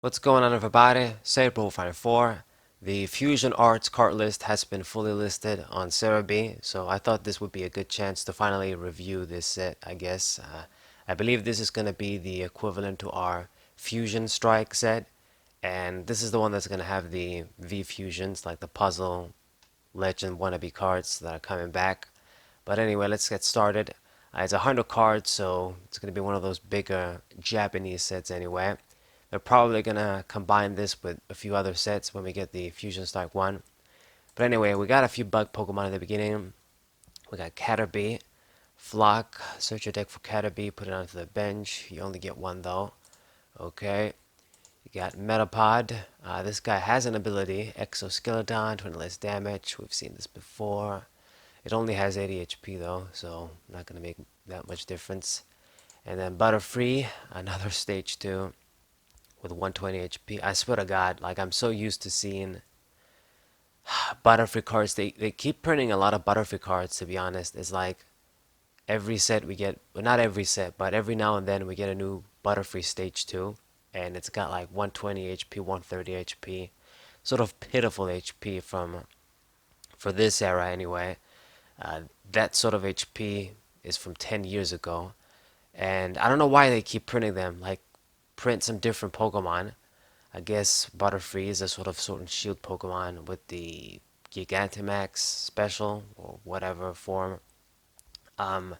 What's going on, everybody? Saber 4. The Fusion Arts cart list has been fully listed on Cerebi, so I thought this would be a good chance to finally review this set, I guess. I believe this is going to be the equivalent to our Fusion Strike set, and this is the one that's going to have the V Fusions, like the puzzle, legend, wannabe cards that are coming back. But anyway, let's get started. It's 100 cards, so it's going to be one of those bigger Japanese sets anyway. They're probably going to combine this with a few other sets when we get the Fusion Strike 1. But anyway, we got a few bug Pokemon at the beginning. We got Caterpie, Flock, search your deck for Caterpie, put it onto the bench. You only get one though. Okay. You got Metapod. This guy has an ability, Exoskeleton, 20 less damage. We've seen this before. It only has 80 HP though, so not going to make that much difference. And then Butterfree, another stage 2 with 120 HP. I swear to God, like I'm so used to seeing Butterfree cards. They keep printing a lot of Butterfree cards, to be honest. It's like every set we get, well, not every set, but every now and then we get a new Butterfree stage 2. And it's got like 120 HP, 130 HP. Sort of pitiful HP for this era anyway. That sort of HP is from 10 years ago. And I don't know why they keep printing them. Like, print some different Pokemon. I guess Butterfree is a sort of Sword and Shield Pokemon with the Gigantamax special or whatever form. Um,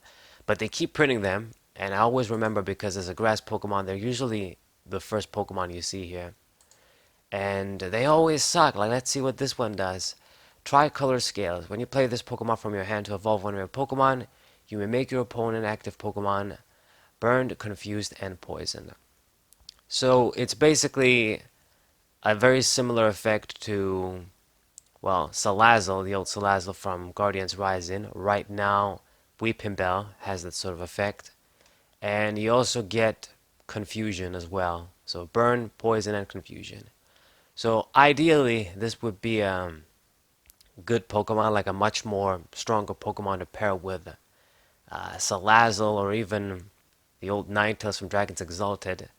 but they keep printing them, and I always remember because as a grass Pokemon, they're usually the first Pokemon you see here. And they always suck. Like, let's see what this one does. Tricolor Scales. When you play this Pokemon from your hand to evolve one of your Pokemon, you may make your opponent active Pokemon burned, confused, and poisoned. So it's basically a very similar effect to, well, Salazzle, the old Salazzle from Guardians Rising. Right now, Weepinbell has that sort of effect. And you also get confusion as well. So burn, poison, and confusion. So ideally, this would be a good Pokemon, like a much more stronger Pokemon to pair with Salazzle or even the old Ninetales from Dragons Exalted,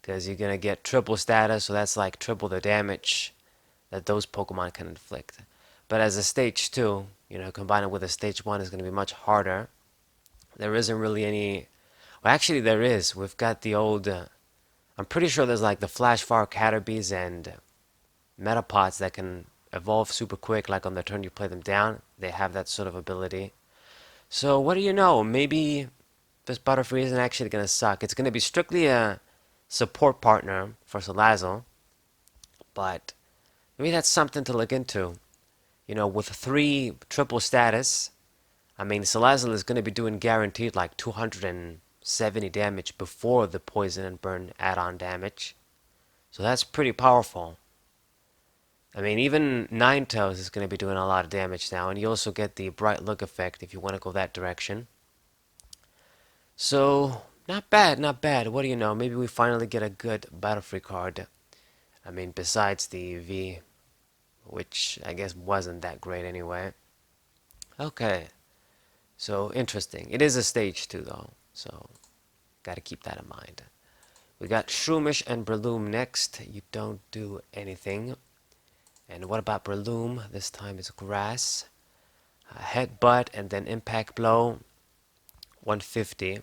because you're gonna get triple status, so that's like triple the damage that those Pokemon can inflict. But as a stage 2, combine it with a stage 1 is gonna be much harder. There isn't really any. Well, actually, there is. We've got the old. I'm pretty sure there's like the Flash Fire Caterpies and Metapods that can evolve super quick, like on the turn you play them down. They have that sort of ability. So, what do you know? Maybe this Butterfree isn't actually going to suck. It's going to be strictly a support partner for Salazzle, but maybe that's something to look into. With 3 triple status, I mean, Salazzle is going to be doing guaranteed like 270 damage before the poison and burn add-on damage. So that's pretty powerful. I mean, even Ninetales is going to be doing a lot of damage now, and you also get the bright look effect if you want to go that direction. So, not bad, not bad. What do you know? Maybe we finally get a good Butterfree card. I mean, besides the V, which I guess wasn't that great anyway. Okay, so interesting. It is a stage 2 though, so gotta keep that in mind. We got Shroomish and Breloom next. You don't do anything. And what about Breloom? This time it's grass. Headbutt and then Impact Blow. 150.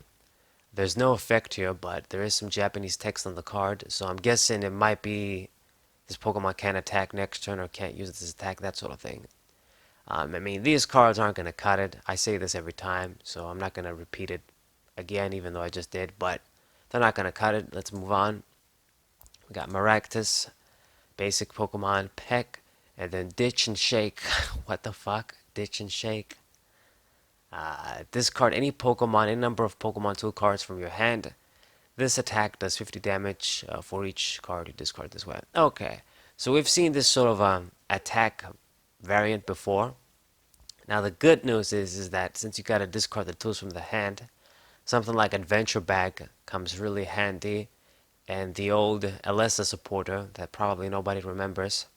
There's no effect here, but there is some Japanese text on the card, so I'm guessing it might be this Pokemon can't attack next turn or can't use this attack, that sort of thing. I mean, these cards aren't going to cut it. I say this every time, so I'm not going to repeat it again, even though I just did, but they're not going to cut it. Let's move on. We got Maractus, basic Pokemon, Peck, and then Ditch and Shake. What the fuck? Ditch and Shake. Discard any Pokemon, any number of Pokemon tool cards from your hand. This attack does 50 damage for each card you discard this way. Okay, so we've seen this sort of attack variant before. Now the good news is that since you gotta discard the tools from the hand, something like Adventure Bag comes really handy, and the old Alessa supporter that probably nobody remembers.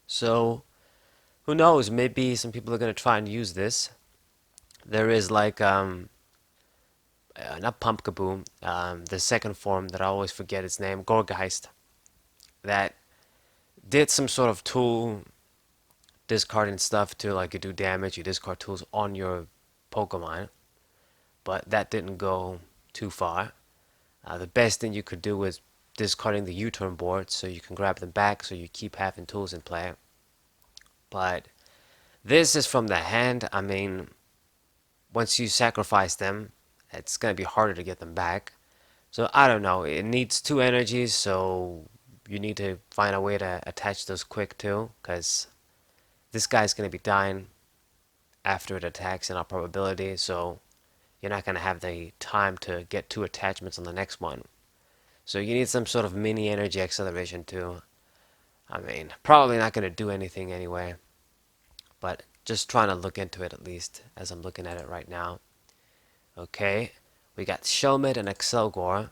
So, who knows, maybe some people are gonna try and use this. There is like, not Pumpkaboo, the second form that I always forget its name, Gorgeist. that did some sort of tool discarding stuff to like you do damage, you discard tools on your Pokemon, but that didn't go too far. The best thing you could do is discarding the U-turn board so you can grab them back so you keep having tools in play. But this is from the hand. I mean, once you sacrifice them, it's going to be harder to get them back. So I don't know. It needs 2 energies, so you need to find a way to attach those quick too, because this guy's going to be dying after it attacks in all probability, so you're not going to have the time to get 2 attachments on the next one. So you need some sort of mini energy acceleration too. I mean, probably not going to do anything anyway, but just trying to look into it at least as I'm looking at it right now. Okay, we got Shelmet and Excelgor.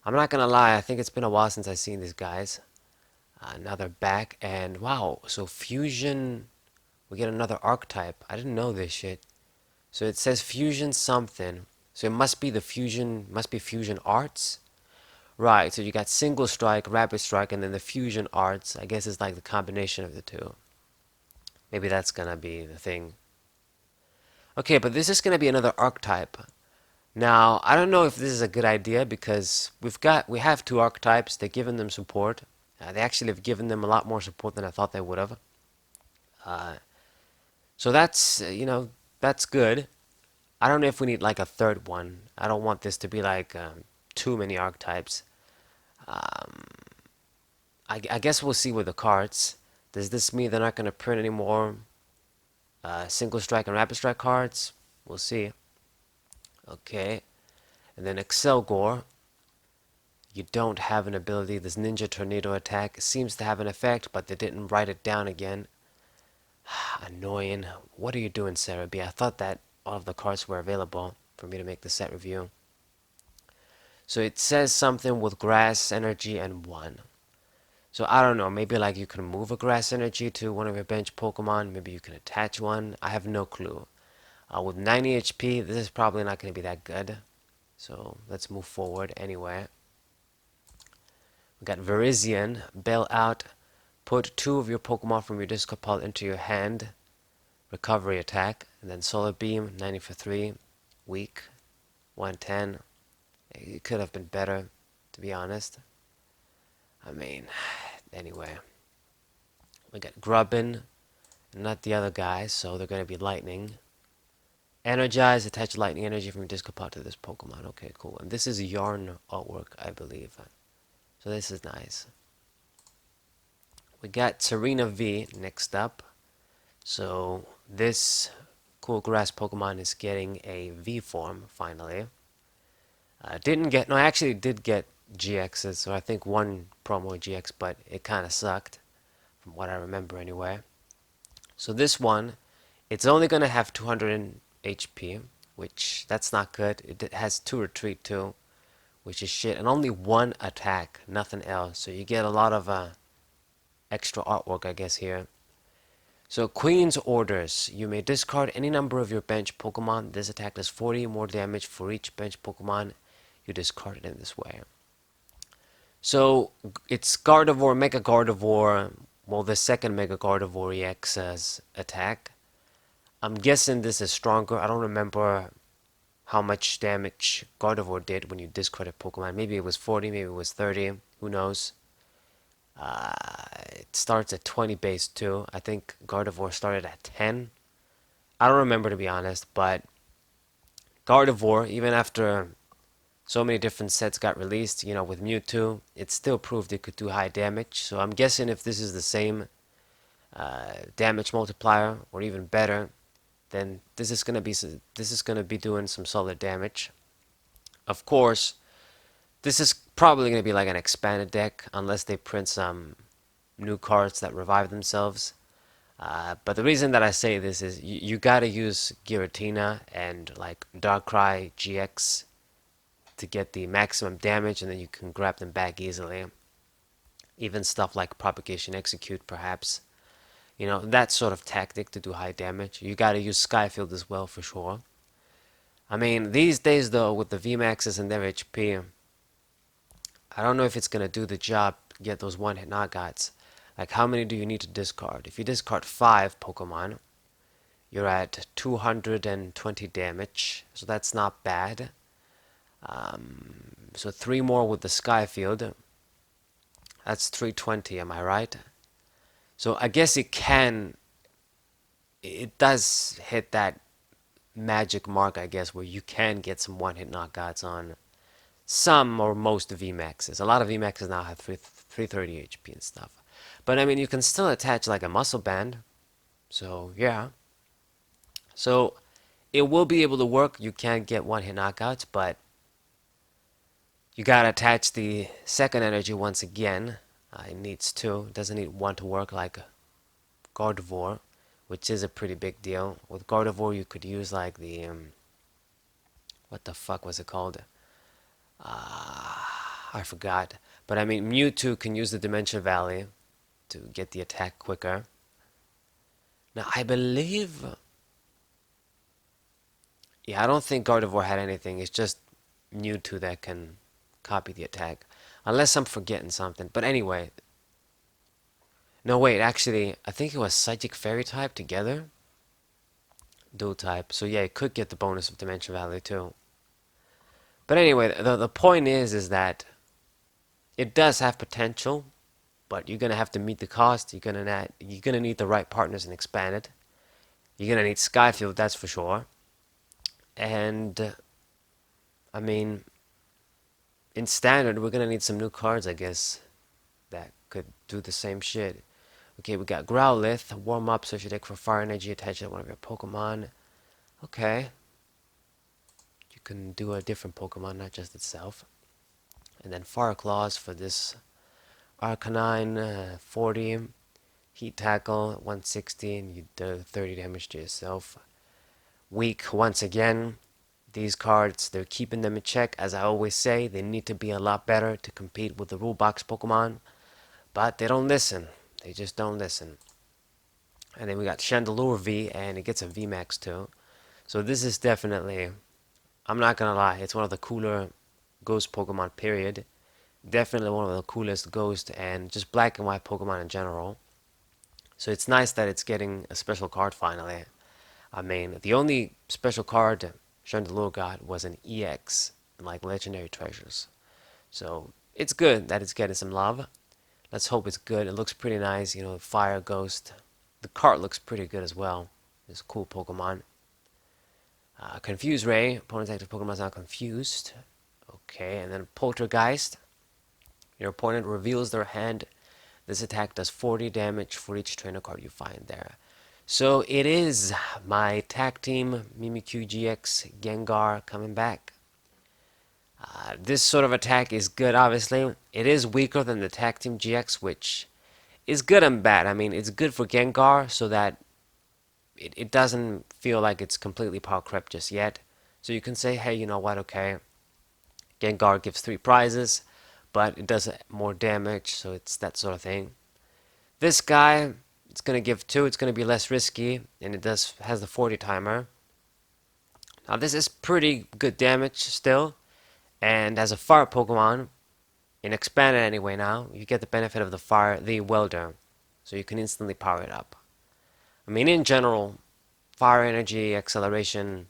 I'm not gonna lie, I think it's been a while since I've seen these guys. Now they're back, and wow, so Fusion, we get another archetype. I didn't know this shit. So it says Fusion something. So it must be the Fusion, must be Fusion Arts. Right, so you got Single Strike, Rapid Strike, and then the Fusion Arts. I guess it's like the combination of the two. Maybe that's gonna be the thing. Okay, but this is gonna be another archetype. Now, I don't know if this is a good idea because we have 2 archetypes. They're giving them support. They actually have given them a lot more support than I thought they would have. So that's that's good. I don't know if we need like a third one. I don't want this to be like too many archetypes. I guess we'll see with the cards. Does this mean they're not going to print any more single strike and rapid strike cards? We'll see. Okay. And then Excelgor. You don't have an ability. This Ninja Tornado attack seems to have an effect, but they didn't write it down again. Annoying. What are you doing, Sarah B? I thought that all of the cards were available for me to make the set review. So it says something with grass energy and 1. So I don't know, maybe like you can move a grass energy to one of your bench Pokemon. Maybe you can attach one. I have no clue. With 90 HP, this is probably not going to be that good. So let's move forward anyway. We got Verizion, bail out, put 2 of your Pokemon from your discard pile into your hand, recovery attack, and then Solar Beam, 90 for 3, weak, 110. It could have been better, to be honest. I mean, anyway. We got Grubbin, not the other guys, so they're going to be lightning. Energize, attach lightning energy from your discard pile to this Pokemon. Okay, cool. And this is Yarn artwork, I believe. So this is nice. We got Serena V next up. So this cool grass Pokemon is getting a V form finally. Didn't get, no, I actually did get GXs, so I think 1 promo GX, but it kind of sucked from what I remember anyway. So this one, it's only going to have 200 HP, which that's not good. It has 2 retreat too, which is shit, and only 1 attack, nothing else. So you get a lot of extra artwork, I guess, here. So Queen's Orders. You may discard any number of your bench Pokemon. This attack does 40 more damage for each bench Pokemon you discard it in this way. So it's Gardevoir, Mega Gardevoir, well, the second Mega Gardevoir EX's attack. I'm guessing this is stronger. I don't remember how much damage Gardevoir did when you discarded Pokemon. Maybe it was 40, maybe it was 30, who knows. It starts at 20 base too. I think Gardevoir started at 10. I don't remember, to be honest, but Gardevoir, even after so many different sets got released, with Mewtwo, it still proved it could do high damage. So I'm guessing if this is the same damage multiplier or even better, then this is gonna be doing some solid damage. Of course, this is probably gonna be like an expanded deck unless they print some new cards that revive themselves. But the reason that I say this is you gotta use Giratina and like Darkrai GX to get the maximum damage, and then you can grab them back easily. Even stuff like Propagation Execute, perhaps. That sort of tactic to do high damage. You gotta use Skyfield as well, for sure. I mean, these days, though, with the VMAXs and their HP, I don't know if it's gonna do the job get those one-hit knockouts. Like, how many do you need to discard? If you discard 5 Pokemon, you're at 220 damage, so that's not bad. So 3 more with the Skyfield, that's 320, am I right? So I guess it does hit that magic mark, I guess, where you can get some one-hit knockouts on some or most VMAXs. A lot of VMAXs now have 330 HP and stuff. But I mean, you can still attach like a muscle band. So yeah. So it will be able to work. You can get one-hit knockouts, but you gotta attach the second energy once again. It needs 2. It doesn't need 1 to work like Gardevoir, which is a pretty big deal. With Gardevoir, you could use like the what the fuck was it called? I forgot. But I mean, Mewtwo can use the Dimension Valley to get the attack quicker. Now, I believe... Yeah, I don't think Gardevoir had anything. It's just Mewtwo that can copy the attack. Unless I'm forgetting something. But anyway. No, wait, actually, I think it was Psychic Fairy type together. Dual type. So yeah, it could get the bonus of Dimension Valley too. But anyway, the point is that it does have potential, but you're gonna have to meet the cost. You're gonna need the right partners and expand it. You're gonna need Skyfield, that's for sure. And I mean, in standard, we're gonna need some new cards, I guess, that could do the same shit. Okay, we got Growlithe, warm up, search your deck for fire energy attached to one of your Pokemon. Okay, you can do a different Pokemon, not just itself. And then Fire Claws for this Arcanine, 40, Heat Tackle, 160, and you do 30 damage to yourself. Weak, once again. These cards, they're keeping them in check. As I always say, they need to be a lot better to compete with the rule box Pokemon. But they don't listen. They just don't listen. And then we got Chandelure V, and it gets a VMAX too. So this is definitely, I'm not gonna lie, it's one of the cooler ghost Pokemon, period. Definitely one of the coolest ghost and just black and white Pokemon in general. So it's nice that it's getting a special card finally. I mean, the only special card Chandelure got was an EX, like Legendary Treasures. So it's good that it's getting some love. Let's hope it's good. It looks pretty nice, you know, Fire Ghost. The card looks pretty good as well. It's a cool Pokemon. Confuse Ray. Opponent's active Pokemon is now confused. Okay, and then Poltergeist. Your opponent reveals their hand. This attack does 40 damage for each trainer card you find there. So it is my tag team Mimikyu GX Gengar coming back. This sort of attack is good, obviously. It is weaker than the tag team GX, which is good and bad. I mean, it's good for Gengar so that it doesn't feel like it's completely power crept just yet. So you can say, hey, you know what, okay, Gengar gives 3 prizes, but it does more damage, so it's that sort of thing. This guy, it's going to give 2, it's going to be less risky, and it has the 40 timer. Now this is pretty good damage still, and as a fire Pokemon, in expanded anyway now, you get the benefit of the welder, so you can instantly power it up. I mean, in general, fire energy acceleration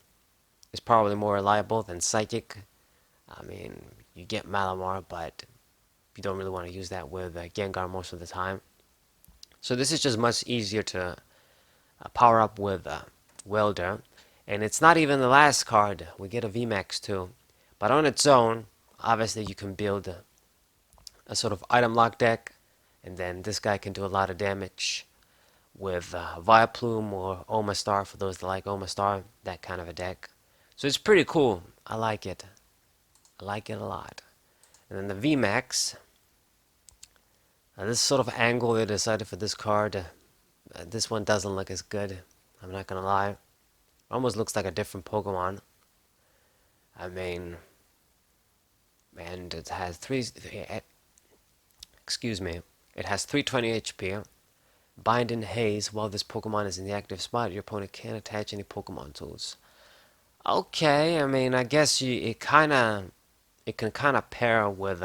is probably more reliable than psychic. I mean, you get Malamar, but you don't really want to use that with Gengar most of the time. So this is just much easier to power up with Welder. And it's not even the last card. We get a VMAX too. But on its own, obviously you can build a sort of item lock deck. And then this guy can do a lot of damage with Vileplume or Omastar, for those that like Omastar, that kind of a deck. So it's pretty cool. I like it. I like it a lot. And then the VMAX. This sort of angle they decided for this card, this one doesn't look as good. I'm not gonna lie. It almost looks like a different Pokemon. I mean, and it has excuse me, it has 320 HP. Bind and Haze. While this Pokemon is in the active spot, your opponent can't attach any Pokemon tools. Okay, I mean, I guess it can kind of pair with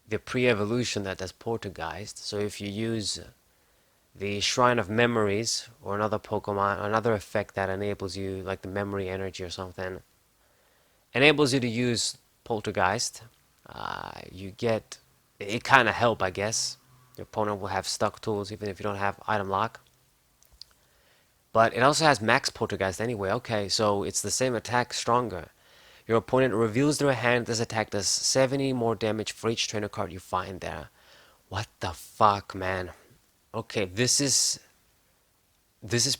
the pre-evolution that does Poltergeist. So if you use the Shrine of Memories or another Pokemon, another effect that enables you, like the memory energy or something, enables you to use Poltergeist, you get, it kind of help, I guess. Your opponent will have stuck tools even if you don't have item lock. But it also has max Poltergeist anyway. Okay, so it's the same attack, stronger. Your opponent reveals their hand. This attack does 70 more damage for each trainer card you find there. What the fuck, man? Okay, this is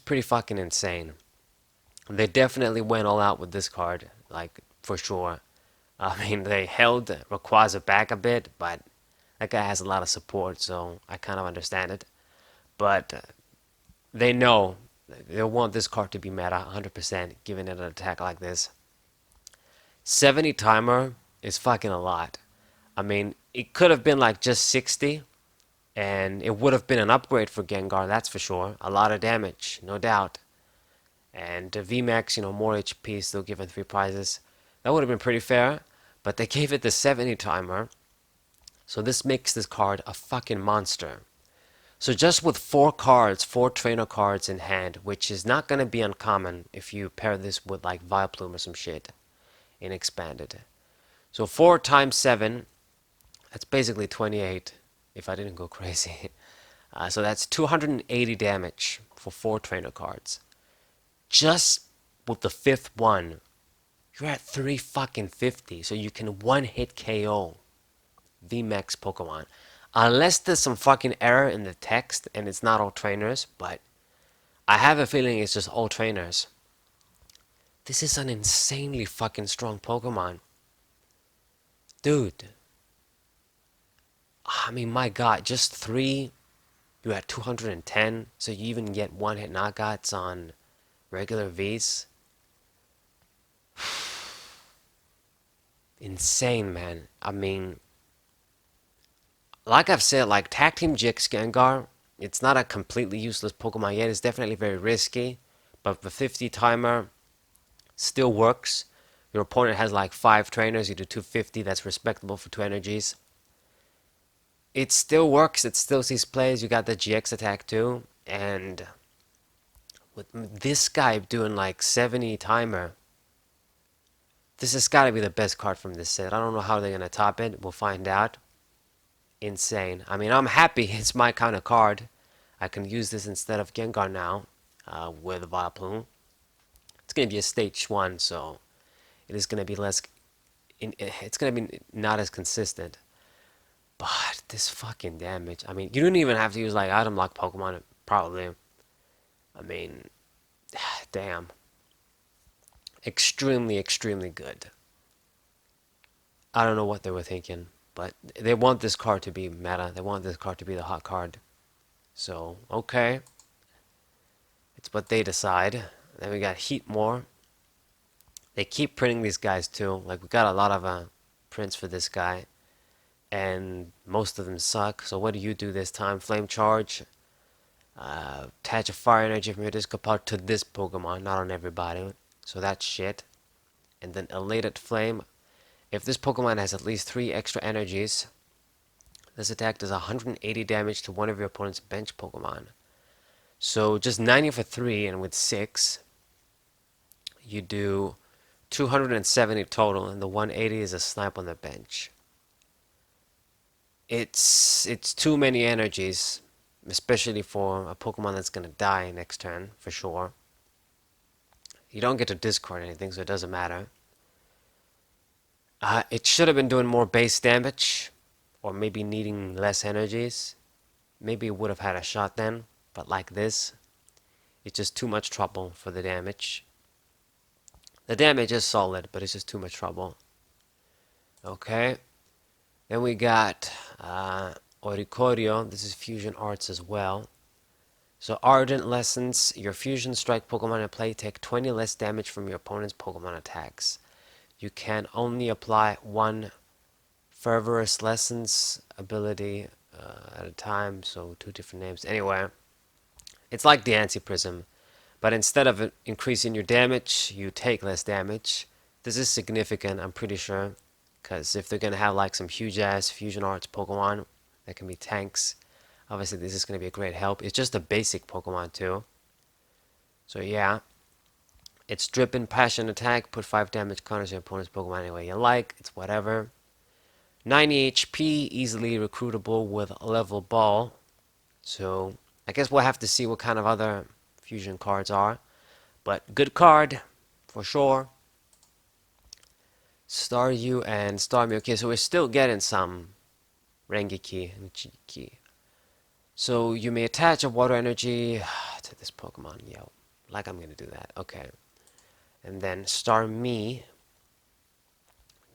pretty fucking insane. They definitely went all out with this card, like for sure. I mean, they held Rayquaza back a bit, but that guy has a lot of support, so I kind of understand it. But they know they want this card to be meta 100%, given it an attack like this. 70 timer is fucking a lot. I mean, it could have been like just 60, and it would have been an upgrade for Gengar, that's for sure. A lot of damage, no doubt. And VMAX, more HP, still given 3 prizes. That would have been pretty fair, but they gave it the 70 timer, so this makes this card a fucking monster. So just with 4 cards, 4 trainer cards in hand, which is not going to be uncommon if you pair this with like Vileplume or some shit in Expanded. So 4 times 7, that's basically 28, if I didn't go crazy. So that's 280 damage for 4 trainer cards. Just with the 5th one, you're at 3 fucking 50, so you can one-hit KO VMAX Pokemon. Unless there's some fucking error in the text and it's not all trainers, but I have a feeling it's just all trainers. This is an insanely fucking strong Pokemon. Dude. I mean, my god, just 3, you're at 210, so you even get one-hit knockouts on regular Vs. Insane, man. I mean, like I've said, like Tag Team Jinx Gengar, it's not a completely useless Pokemon yet. It's definitely very risky, but the 50 timer still works. Your opponent has like 5 trainers, you do 250, that's respectable for 2 energies. It still works, it still sees plays, you got the GX attack too, and with this guy doing like 70 timer, this has got to be the best card from this set. I don't know how they're going to top it, we'll find out. Insane. I mean, I'm happy, it's my kind of card. I can use this instead of Gengar now, with Vileplume. It's going to be a stage 1, so it is going to be less, it's going to be not as consistent. But this fucking damage, I mean, you don't even have to use like item lock Pokemon, probably. I mean, damn. Extremely, extremely good. I don't know what they were thinking, but they want this card to be meta. They want this card to be the hot card. So, okay. It's what they decide. Then we got Heatmore. They keep printing these guys too. Like, we got a lot of prints for this guy. And most of them suck. So what do you do this time? Flame Charge. Attach a fire energy from your discard pile to this Pokemon, not on everybody. So that's shit. And then Elated Flame. If this Pokemon has at least 3 extra energies, this attack does 180 damage to one of your opponent's bench Pokemon. So just 90 for 3, and with 6, you do 270 total, and the 180 is a snipe on the bench. It's too many energies, especially for a Pokemon that's going to die next turn, for sure. You don't get to discard anything, so it doesn't matter. It should have been doing more base damage, or maybe needing less energies. Maybe it would have had a shot then, but like this, it's just too much trouble for the damage. The damage is solid, but it's just too much trouble. Okay. Then we got Oricorio. This is Fusion Arts as well. So Ardent Lessons. Your Fusion Strike Pokemon in play take 20 less damage from your opponent's Pokemon attacks. You can only apply 1 Fervorous Lessons ability at a time, so 2 different names. Anyway, it's like the Anti-Prism, but instead of increasing your damage, you take less damage. This is significant, I'm pretty sure, Because if they're gonna have like some huge ass fusion arts Pokemon that can be tanks, obviously this is gonna be a great help. It's just a basic Pokemon too. So yeah, it's dripping passion attack, put 5 damage counters your opponent's Pokemon any way you like. It's whatever. 90 HP, easily recruitable with a level ball. So I guess we'll have to see what kind of other fusion cards are. But good card, for sure. Staryu and Starmie. Okay, so we're still getting some Rengeki and Chiki. So you may attach a water energy to this Pokemon. Yo, like I'm gonna do that. Okay. And then Starmie.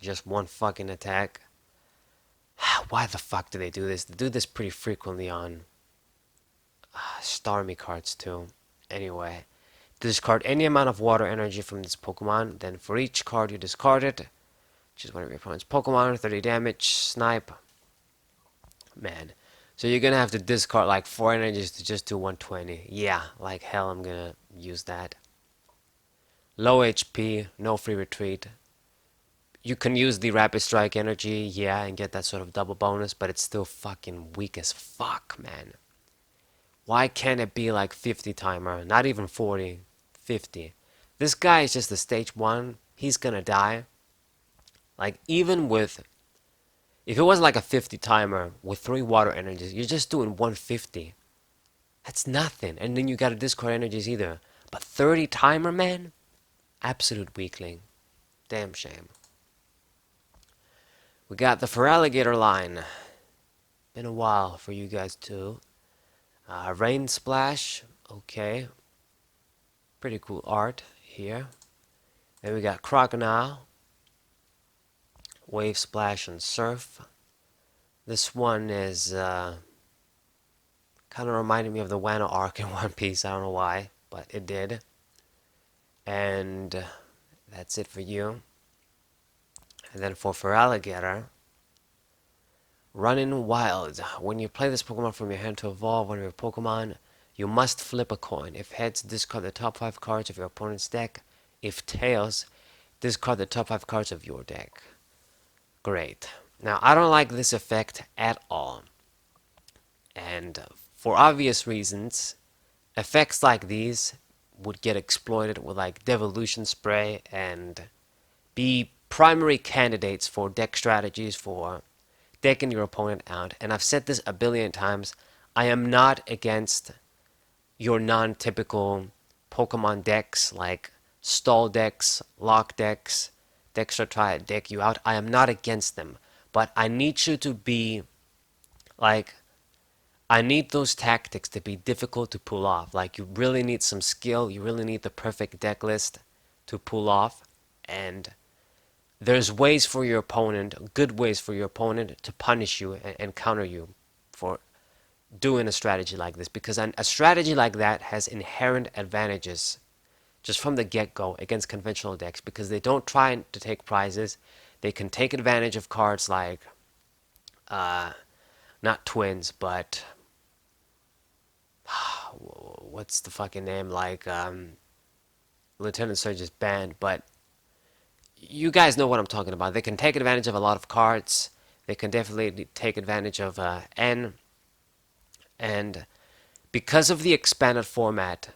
Just one fucking attack. Why the fuck do they do this? They do this pretty frequently on Starmie cards too. Anyway, discard any amount of water energy from this Pokemon. Then for each card you discard it, choose one of your opponent's Pokemon, 30 damage, snipe. Man. So you're gonna have to discard like 4 energies to just do 120. Yeah, like hell I'm gonna use that. Low HP, no free retreat. You can use the Rapid Strike energy, yeah, and get that sort of double bonus, but it's still fucking weak as fuck, man. Why can't it be like 50 timer? Not even 40, 50. This guy is just a stage 1. He's gonna die. Like, even with... If it was like a 50 timer with 3 water energies, you're just doing 150. That's nothing. And then you gotta discard energies either. But 30 timer, man? Absolute weakling. Damn shame. We got the Feraligatr line. Been a while for you guys too. Rain Splash. Okay. Pretty cool art here. Then we got Crocodile. Wave Splash and Surf. This one is kind of reminded me of the Wano arc in One Piece. I don't know why, but it did. And that's it for you. And then for Feraligatr, Running Wild. When you play this Pokemon from your hand to evolve one of your Pokemon, you must flip a coin. If heads, discard the top 5 cards of your opponent's deck. If tails, discard the top 5 cards of your deck. Great. Now, I don't like this effect at all. And for obvious reasons, effects like these would get exploited with like Devolution Spray and be primary candidates for deck strategies for decking your opponent out. And I've said this a billion times, I am not against your non-typical Pokemon decks like stall decks, lock decks, decks that try to deck you out. I am not against them, but I need you to be like, I need those tactics to be difficult to pull off. Like, you really need some skill, you really need the perfect deck list to pull off, and there's ways for your opponent, good ways for your opponent to punish you and counter you for doing a strategy like this, because a strategy like that has inherent advantages just from the get-go against conventional decks, because they don't try to take prizes. They can take advantage of cards like not twins, but what's the fucking name, like Lieutenant Surge is banned, but you guys know what I'm talking about. They can take advantage of a lot of cards. They can definitely take advantage of N. And because of the expanded format,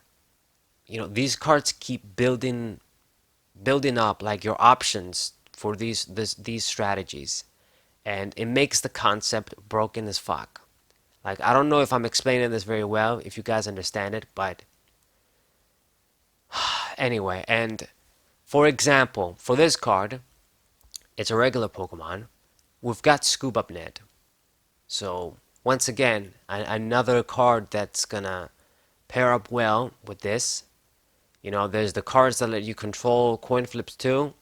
you know, these cards keep building up like your options for these strategies. And it makes the concept broken as fuck. Like, I don't know if I'm explaining this very well, if you guys understand it, but anyway, and for example, for this card, it's a regular Pokemon. We've got Scoop Up Net. So, once again, another card that's gonna pair up well with this. You know, there's the cards that let you control coin flips too.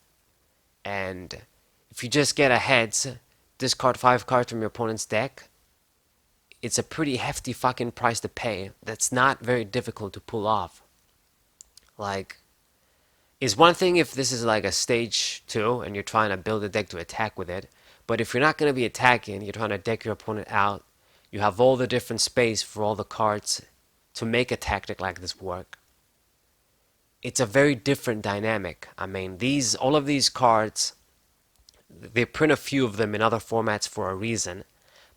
And if you just get a heads, discard 5 cards from your opponent's deck, it's a pretty hefty fucking price to pay. That's not very difficult to pull off. Like, it's one thing if this is like a stage 2 and you're trying to build a deck to attack with it, but if you're not going to be attacking, you're trying to deck your opponent out, you have all the different space for all the cards to make a tactic like this work. It's a very different dynamic. I mean, all of these cards, they print a few of them in other formats for a reason.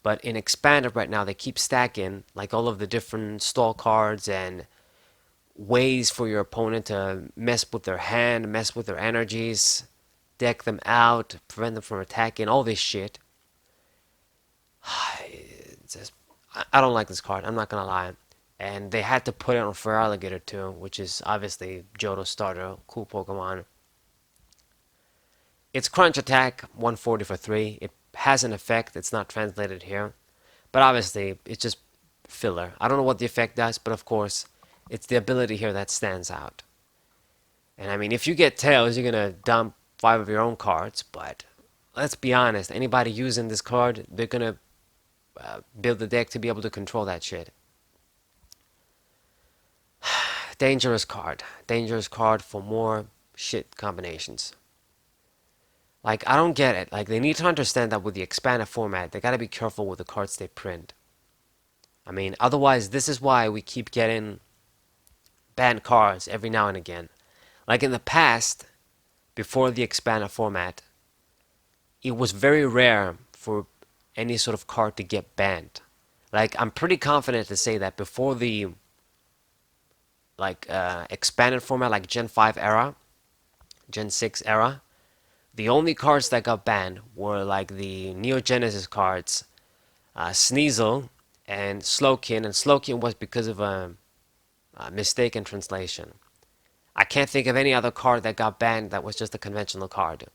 But in Expanded right now, they keep stacking like all of the different stall cards and ways for your opponent to mess with their hand, mess with their energies, deck them out, prevent them from attacking, all this shit. It's just, I don't like this card, I'm not gonna lie. And they had to put it on Feraligatr too, which is obviously Johto's starter, cool Pokemon. It's Crunch Attack, 140 for 3. It has an effect, it's not translated here. But obviously, it's just filler. I don't know what the effect does, but of course, it's the ability here that stands out. And I mean, if you get Tails, you're gonna dump 5 of your own cards, but let's be honest, anybody using this card, they're gonna build the deck to be able to control that shit. Dangerous card. Dangerous card for more shit combinations. Like, I don't get it. Like, they need to understand that with the expanded format, they gotta be careful with the cards they print. I mean, otherwise, this is why we keep getting banned cards every now and again. Like in the past, before the expanded format, it was very rare for any sort of card to get banned. Like, I'm pretty confident to say that before the expanded format, like Gen 5 era, Gen 6 era, the only cards that got banned were like the Neo Genesis cards, Sneasel and Slowking, and Slowking was because of a mistaken translation. I can't think of any other card that got banned that was just a conventional card.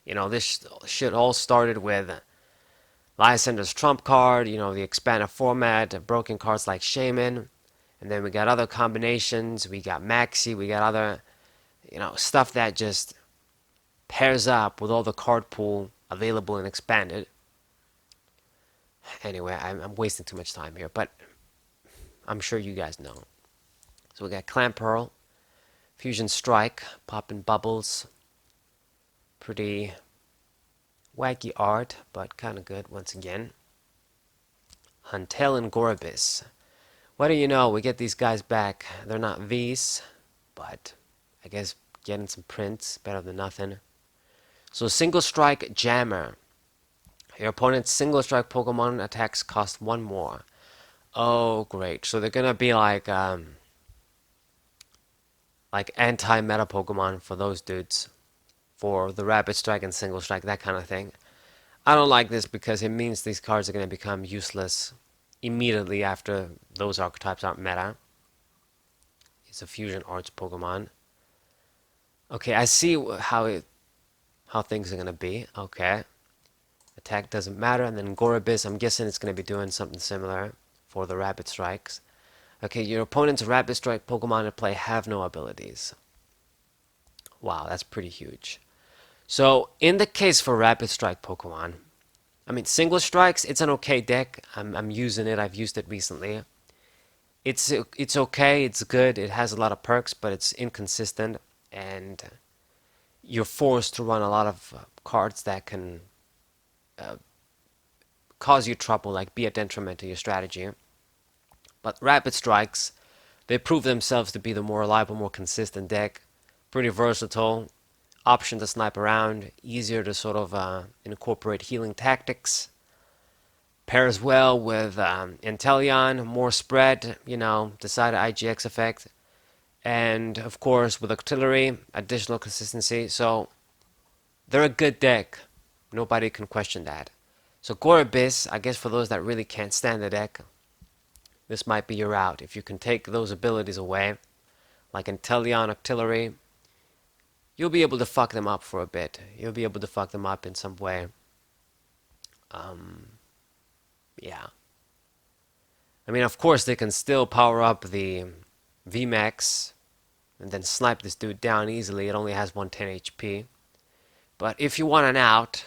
You know, this shit all started with Lysander's Trump card, you know, the expanded format, broken cards like Shaman, and then we got other combinations, we got Maxi, we got other, you know, stuff that just pairs up with all the card pool available and expanded. Anyway, I'm wasting too much time here, but I'm sure you guys know. So we got Clamperl, Fusion Strike, popping bubbles. Pretty wacky art, but kind of good once again. Huntail and Gorabis. What do you know? We get these guys back. They're not Vs, but I guess getting some prints better than nothing. So Single Strike Jammer. Your opponent's Single Strike Pokemon attacks cost 1 more. Oh, great. So they're gonna be like anti-meta Pokemon for those dudes. For the Rapid Strike and Single Strike, that kind of thing. I don't like this because it means these cards are going to become useless immediately after those archetypes aren't meta. It's a Fusion Arts Pokemon. Okay, I see how things are going to be. Okay. Attack doesn't matter, and then Gorabis, I'm guessing it's going to be doing something similar for the Rapid Strikes. Okay, your opponent's Rapid Strike Pokemon at play have no abilities. Wow, that's pretty huge. So, in the case for Rapid Strike Pokemon, I mean, Single Strikes, it's an okay deck. I'm using it. I've used it recently. It's okay. It's good. It has a lot of perks, but it's inconsistent, and you're forced to run a lot of cards that can cause you trouble, like be a detriment to your strategy. But Rapid Strikes, they prove themselves to be the more reliable, more consistent deck. Pretty versatile. Option to snipe around, easier to sort of incorporate healing tactics. Pairs well with Inteleon, more spread, you know, decided IGX effect. And of course with Octillery, additional consistency. So they're a good deck. Nobody can question that. So Gorabis, I guess for those that really can't stand the deck, this might be your route. If you can take those abilities away, like Inteleon, Octillery, you'll be able to fuck them up for a bit. You'll be able to fuck them up in some way. Yeah. I mean, of course, they can still power up the vmax and then snipe this dude down easily. It only has 110 HP. But if you want an out,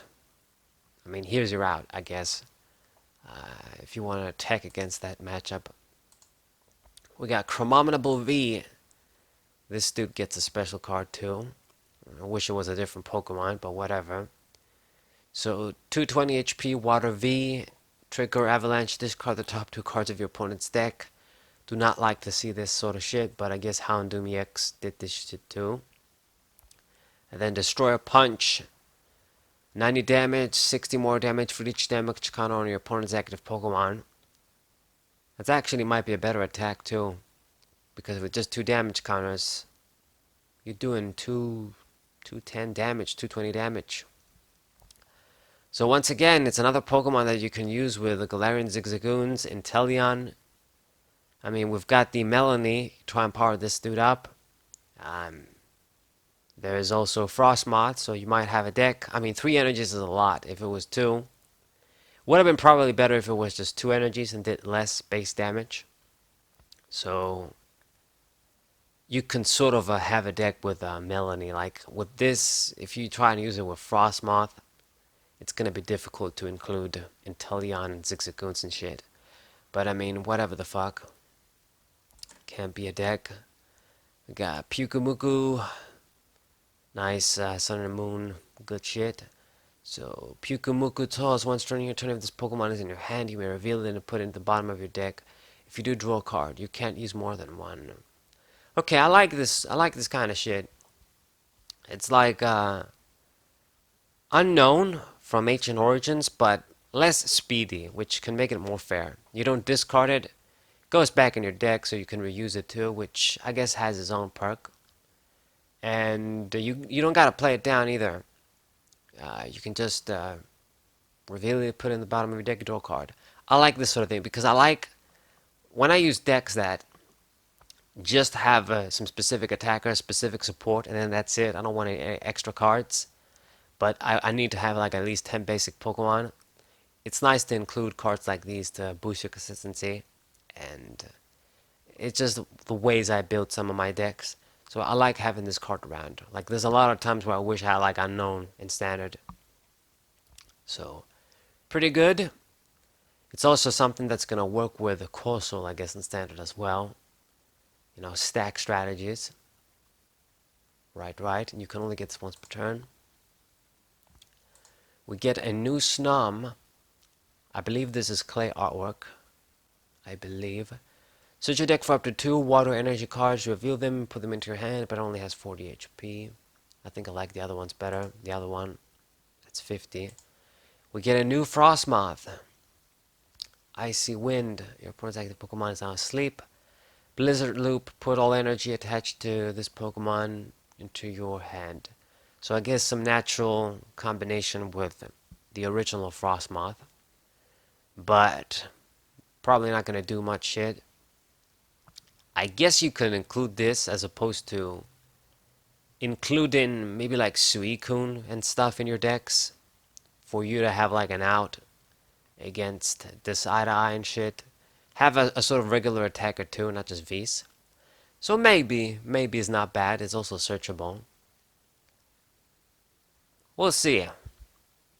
I mean, here's your out, I guess. If you want to attack against that matchup. We got Chromominable V. This dude gets a special card too. I wish it was a different Pokemon, but whatever. So, 220 HP, Water V, Trigger, Avalanche, discard the top 2 cards of your opponent's deck. Do not like to see this sort of shit, but I guess Houndoom EX did this shit too. And then Destroyer Punch. 90 damage, 60 more damage for each damage counter on your opponent's active Pokemon. That actually might be a better attack too, because with just 2 damage counters, you're doing 210 damage, 220 damage. So once again, it's another Pokemon that you can use with the Galarian Zigzagoons, Inteleon. I mean, we've got the Melanie, try and power this dude up. There is also Frostmoth, so you might have a deck. I mean, 3 energies is a lot. If it was 2, would have been probably better if it was just 2 energies and did less base damage. So you can sort of have a deck with Melanie. Like with this, if you try and use it with Frostmoth, it's gonna be difficult to include Inteleon and Zigzagoons and shit. But I mean, whatever the fuck. Can't be a deck. We got Pyukumuku. Nice Sun and Moon. Good shit. So, Pyukumuku tells once during your turn if this Pokemon is in your hand, you may reveal it and put it in the bottom of your deck. If you do, draw a card. You can't use more than one. Okay, I like this. I like this kind of shit. It's like unknown from Ancient Origins, but less speedy, which can make it more fair. You don't discard it. It goes back in your deck, so you can reuse it too, which I guess has its own perk. And you don't gotta play it down either. You can just reveal it, put it in the bottom of your deck, draw a card. I like this sort of thing because I like when I use decks that just have some specific attacker, specific support, and then that's it. I don't want any extra cards, but I need to have like at least 10 basic Pokemon. It's nice to include cards like these to boost your consistency, and it's just the ways I build some of my decks. So I like having this card around. Like there's a lot of times where I wish I had like Unknown in Standard. So pretty good. It's also something that's gonna work with Corsola, I guess, in Standard as well. You know, stack strategies. Right. And you can only get this once per turn. We get a new Snom. I believe this is clay artwork. I believe. Search your deck for up to 2 water energy cards, reveal them, put them into your hand, but it only has 40 HP. I think I like the other ones better. The other one, that's 50. We get a new Frostmoth. Icy Wind. Your opponent's active Pokemon is now asleep. Blizzard Loop. Put all energy attached to this Pokemon into your hand. So I guess some natural combination with the original Frostmoth. But probably not going to do much shit. I guess you could include this as opposed to including maybe like Suicune and stuff in your decks for you to have like an out against this eye-to-eye and shit. Have a sort of regular attacker too, not just Vs. So maybe it's not bad. It's also searchable. We'll see.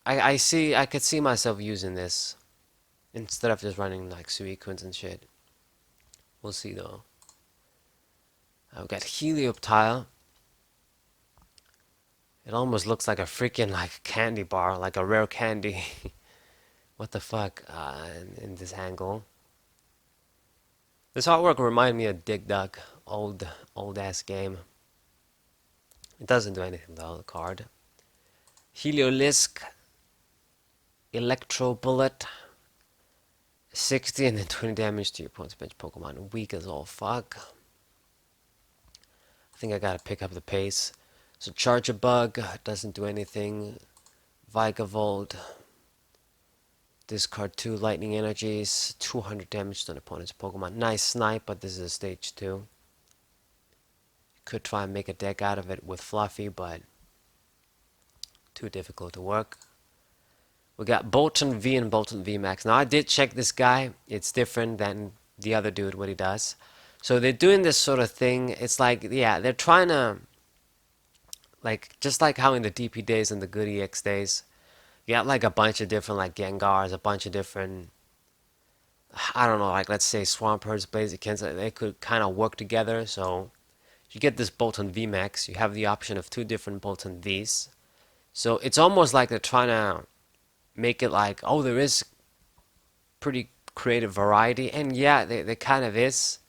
I could see myself using this instead of just running like Suicunes and shit. We'll see though. I've got Helioptile. It almost looks like a freaking like candy bar, like a rare candy. What the fuck in this angle. This artwork reminds me of Dig Dug, old ass game. It doesn't do anything though, the card. Heliolisk, Electro Bullet, 60 and then 20 damage to your opponent's bench Pokemon. Weak as all fuck. I think I gotta pick up the pace. So Charge a Bug, doesn't do anything. Vikavolt. Discard 2 lightning energies, 200 damage to an opponent's Pokemon. Nice snipe, but this is a stage 2. You could try and make a deck out of it with Fluffy, but too difficult to work. We got Bolton V and Bolton VMAX. Now I did check this guy. It's different than the other dude, what he does. So they're doing this sort of thing. It's like, yeah, they're trying to, like, just like how in the DP days and the Good EX days, you have like a bunch of different like Gengars, a bunch of different, I don't know, like let's say Swamperts, Blazikens, they could kind of work together. So you get this Bolton VMAX, you have the option of 2 different Bolton Vs. So it's almost like they're trying to make it like, oh, there is pretty creative variety. And yeah, there kind of is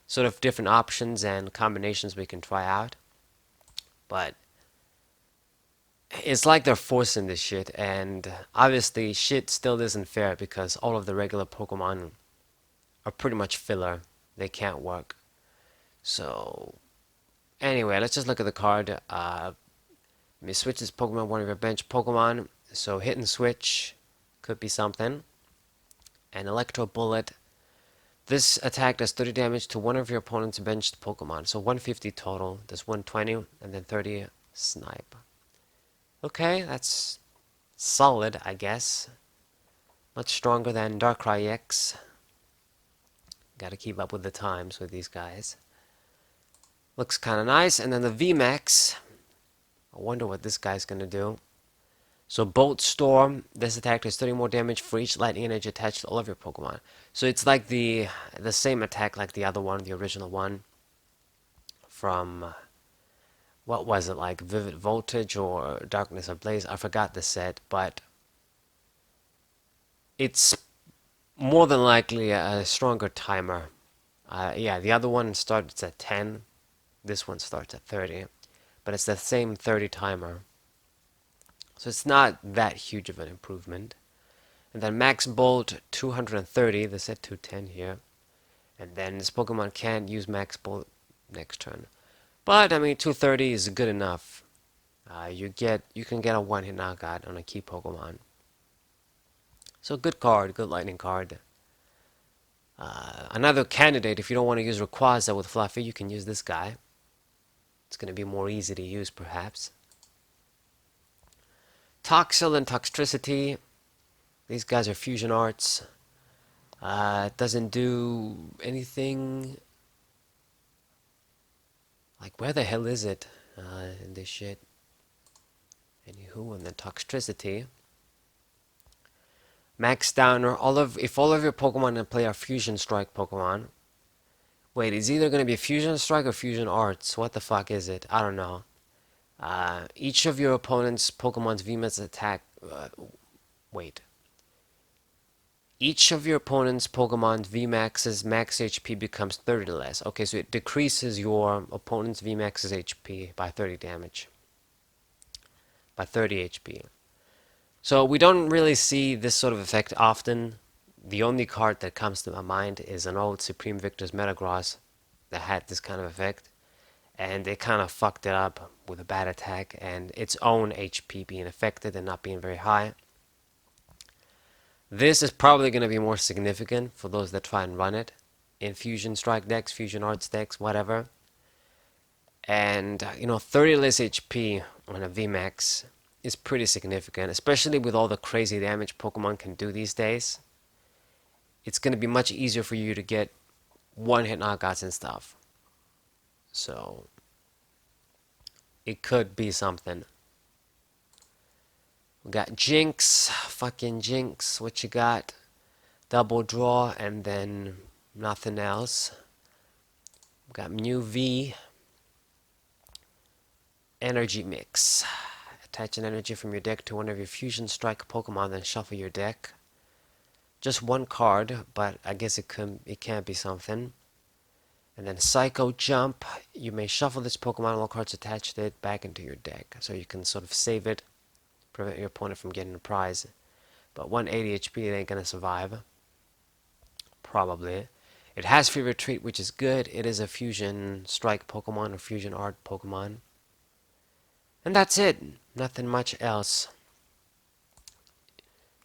sort of different options and combinations we can try out. But It's like they're forcing this shit, and obviously shit still isn't fair because all of the regular Pokemon are pretty much filler. They can't work. So anyway, let's just look at the card. Let me switch this Pokemon, one of your bench Pokemon. So hit and switch could be something. And Electro Bullet. This attack does 30 damage to one of your opponent's benched Pokemon. So 150 total. Does 120 and then 30 snipe. Okay, that's solid, I guess. Much stronger than Darkrai X. Gotta keep up with the times with these guys. Looks kinda nice. And then the VMAX. I wonder what this guy's gonna do. So Bolt Storm, this attack does 30 more damage for each lightning energy attached to all of your Pokemon. So it's like the same attack like the other one, the original one. From, what was it, like Vivid Voltage or Darkness Ablaze? I forgot the set, but it's more than likely a stronger timer. Yeah, the other one starts at 10. This one starts at 30. But it's the same 30 timer. So it's not that huge of an improvement. And then Max Bolt 230. They said 210 here. And then this Pokemon can't use Max Bolt next turn. But I mean 230 is good enough. You can get a one-hit knockout on a key Pokemon. So good card, good lightning card. Another candidate, if you don't want to use Rayquaza with Fluffy, you can use this guy. It's going to be more easy to use, perhaps. Toxel and Toxtricity. These guys are fusion arts. It doesn't do anything. Like, where the hell is it in this shit? Anywho, and then Toxtricity. Max Downer. If all of your Pokemon in play are Fusion Strike Pokemon. Wait, it's either going to be Fusion Strike or Fusion Arts. What the fuck is it? I don't know. Each of your opponent's Pokemon's VMAX attack. Wait. Each of your opponent's Pokemon's VMAX's max HP becomes 30 less. Okay, so it decreases your opponent's VMAX's HP by 30 damage. By 30 HP. So we don't really see this sort of effect often. The only card that comes to my mind is an old Supreme Victor's Metagross that had this kind of effect. And they kind of fucked it up with a bad attack and its own HP being affected and not being very high. This is probably going to be more significant for those that try and run it in Fusion Strike decks, Fusion Arts decks, whatever. And, 30 less HP on a VMAX is pretty significant, especially with all the crazy damage Pokemon can do these days. It's going to be much easier for you to get one-hit knockouts and stuff. So, it could be something. We got Jinx, fucking Jinx, what you got? Double draw and then nothing else. We got Mew V. Energy Mix. Attach an energy from your deck to one of your Fusion Strike Pokemon, then shuffle your deck. Just one card, but I guess it can be something. And then Psycho Jump. You may shuffle this Pokemon and all cards attached to it back into your deck. So you can sort of save it, prevent your opponent from getting a prize. But 180 HP, it ain't gonna survive. Probably. It has Free Retreat, which is good. It is a Fusion Strike Pokemon or Fusion Art Pokemon. And that's it. Nothing much else.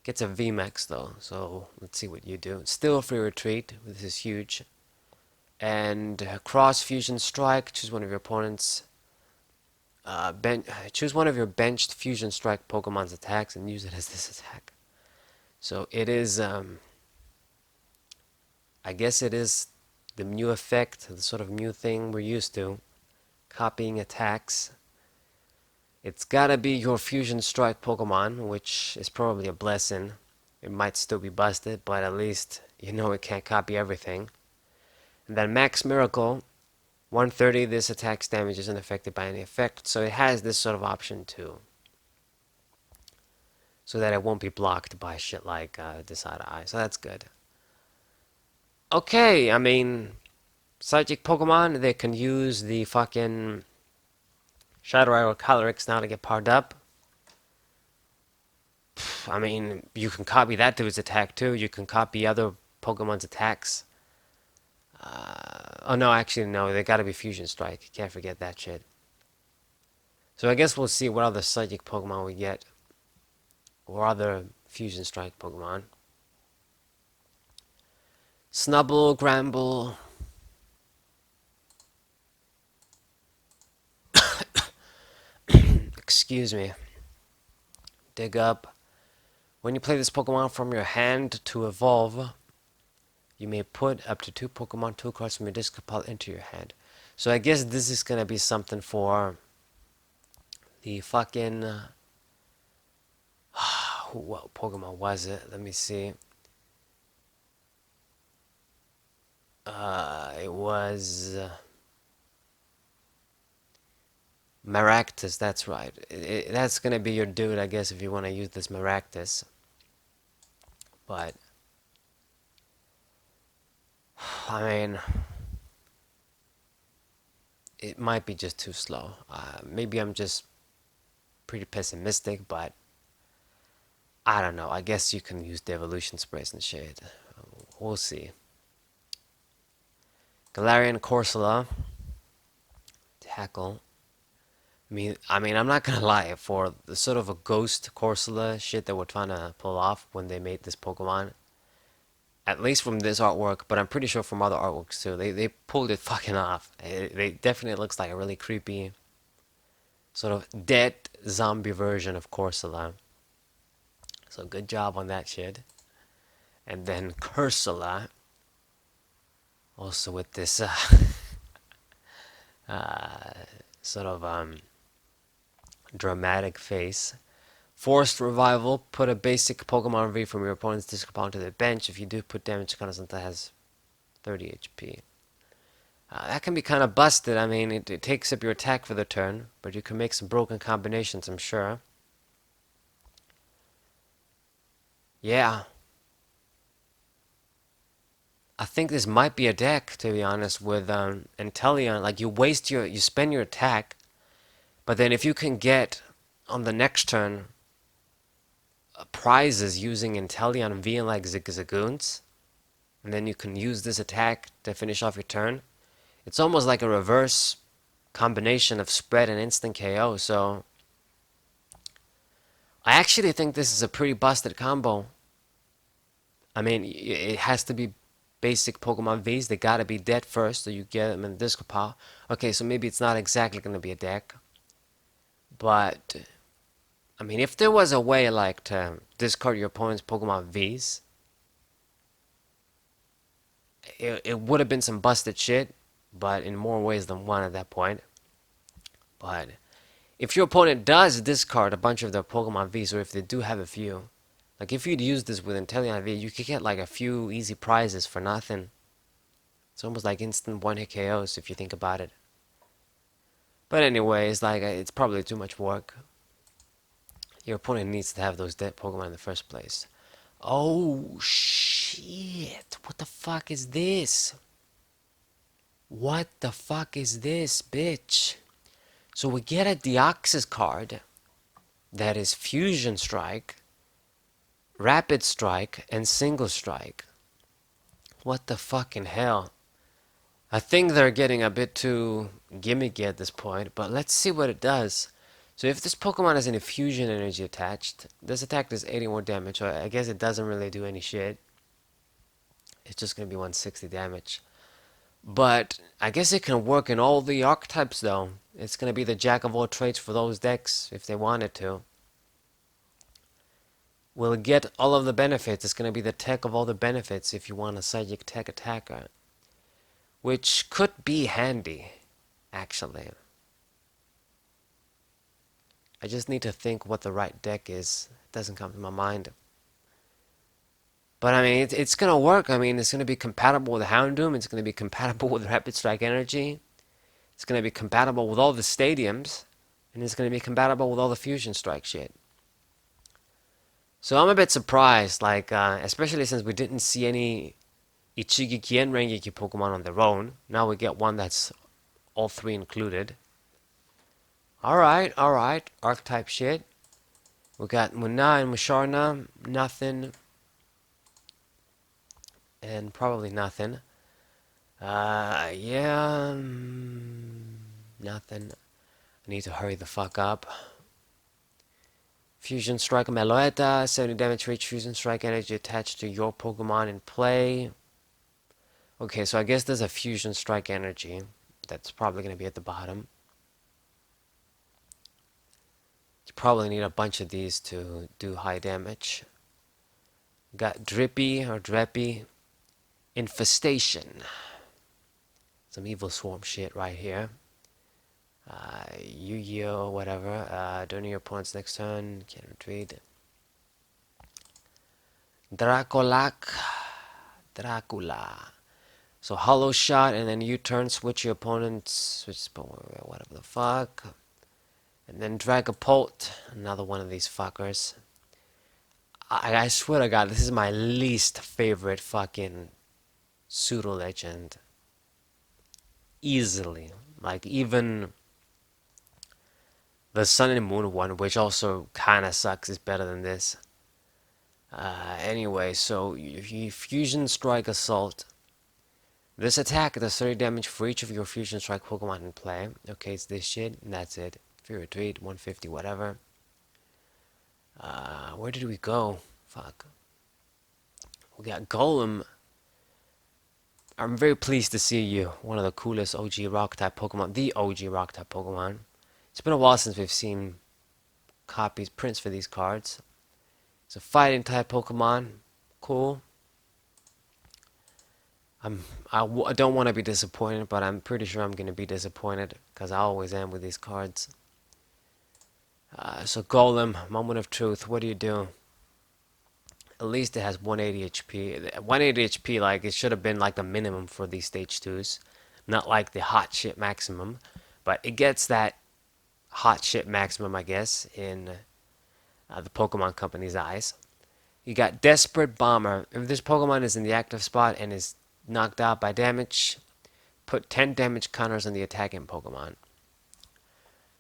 Gets a VMAX though, so let's see what you do. Still Free Retreat. This is huge. And Cross Fusion Strike. Choose one of your opponent's. Choose one of your benched Fusion Strike Pokemon's attacks and use it as this attack. So it is. I guess it is the Mew effect, the sort of Mew thing we're used to. Copying attacks. It's gotta be your Fusion Strike Pokemon, which is probably a blessing. It might still be busted, but at least you know it can't copy everything. And then Max Miracle, 130, this attack's damage isn't affected by any effect, so it has this sort of option too. So that it won't be blocked by shit like Decide Eye, so that's good. Okay, I mean, Psychic Pokemon, they can use the fucking Shadow Arrow Calyrex now to get powered up. I mean, you can copy that dude's attack too. You can copy other Pokemon's attacks. Oh no, actually no, they gotta be Fusion Strike. Can't forget that shit. So I guess we'll see what other Psychic Pokemon we get. Or other Fusion Strike Pokemon. Snubble, Gramble. Excuse me. Dig up. When you play this Pokemon from your hand to evolve, you may put up to 2 Pokemon 2 cards from your discard pile into your hand. So I guess this is gonna be something for the fucking... what Pokemon was it? Let me see. It was... Maractus, that's right. That's gonna be your dude, I guess, if you want to use this Maractus. But... I mean... It might be just too slow. Maybe I'm just pretty pessimistic, but... I don't know. I guess you can use the evolution sprays and shit. We'll see. Galarian Corsola. Tackle. I mean, I'm not gonna lie. For the sort of a ghost Corsola shit that we're trying to pull off when they made this Pokemon, at least from this artwork, but I'm pretty sure from other artworks too, they pulled it fucking off. It definitely looks like a really creepy, sort of dead zombie version of Corsola. So good job on that shit. And then Cursula, also with this sort of dramatic face. Forced Revival, put a basic Pokemon V from your opponent's discard pile onto the bench. If you do, put damage to constant that has 30 HP. That can be kind of busted. I mean, it takes up your attack for the turn, but you can make some broken combinations, I'm sure. Yeah. I think this might be a deck, to be honest, with Inteleon. Like, you spend your attack, but then if you can get, on the next turn, prizes using Inteleon V and like Zigzagoons, and then you can use this attack to finish off your turn. It's almost like a reverse combination of spread and instant KO, so I actually think this is a pretty busted combo. I mean, it has to be basic Pokemon Vs. They gotta be dead first, so you get them in the discard pile. Okay, so maybe it's not exactly gonna be a deck, but I mean, if there was a way like to discard your opponent's Pokemon Vs, it would have been some busted shit, but in more ways than one at that point. But if your opponent does discard a bunch of their Pokemon Vs, or if they do have a few, like if you'd use this with Inteleon V, you could get like a few easy prizes for nothing. It's almost like instant one-hit KOs if you think about it. But anyways, like it's probably too much work. Your opponent needs to have those dead Pokemon in the first place. Oh shit! What the fuck is this? What the fuck is this, bitch? So we get a Deoxys card that is Fusion Strike, Rapid Strike, and Single Strike. What the fucking hell? I think they're getting a bit too gimmicky at this point, but let's see what it does. So if this Pokemon has any fusion energy attached, this attack does 81 damage, so I guess it doesn't really do any shit. It's just going to be 160 damage. But I guess it can work in all the archetypes though. It's going to be the jack of all trades for those decks if they wanted to. We'll get all of the benefits. It's going to be the tech of all the benefits if you want a psychic tech attacker. Which could be handy, actually. I just need to think what the right deck is. It doesn't come to my mind. But I mean, it's going to work. I mean, it's going to be compatible with Houndoom. It's going to be compatible with Rapid Strike Energy. It's going to be compatible with all the stadiums. And it's going to be compatible with all the Fusion Strike shit. So I'm a bit surprised, like, especially since we didn't see any Ichigiki and Rengeki Pokemon on their own. Now we get one that's all three included. Alright, archetype shit. We got Munna and Musharna, nothing, and probably nothing. Yeah, nothing. I need to hurry the fuck up. Fusion Strike Meloeta, 70 damage for each Fusion Strike energy attached to your Pokemon in play. Okay, so I guess there's a Fusion Strike energy that's probably going to be at the bottom. You probably need a bunch of these to do high damage. Got Drippy or Dreppy, Infestation. Some Evil Swarm shit right here. Yu-Gi-Oh! Whatever. During your opponent's next turn, can't retreat. Dracula. So Hollow Shot, and then U-turn, switch your opponent's, switch whatever the fuck. And then Dragapult, another one of these fuckers. I swear to God, this is my least favorite fucking pseudo legend. Easily. Like, even the Sun and Moon one, which also kinda sucks, is better than this. Anyway, so you Fusion Strike Assault. This attack does 30 damage for each of your Fusion Strike Pokemon in play. Okay, it's this shit, and that's it. If you retreat, 150, whatever. Where did we go? Fuck. We got Golem. I'm very pleased to see you. One of the coolest OG Rock-type Pokemon. The OG Rock-type Pokemon. It's been a while since we've seen copies, prints for these cards. It's a fighting-type Pokemon. Cool. I don't want to be disappointed, but I'm pretty sure I'm going to be disappointed, because I always am with these cards. So Golem, Moment of Truth, what do you do? At least it has 180 HP. 180 HP, like, it should have been like the minimum for these stage 2s. Not like the hot shit maximum. But it gets that hot shit maximum, I guess, in the Pokemon Company's eyes. You got Desperate Bomber. If this Pokemon is in the active spot and is knocked out by damage, put 10 damage counters on the attacking Pokemon.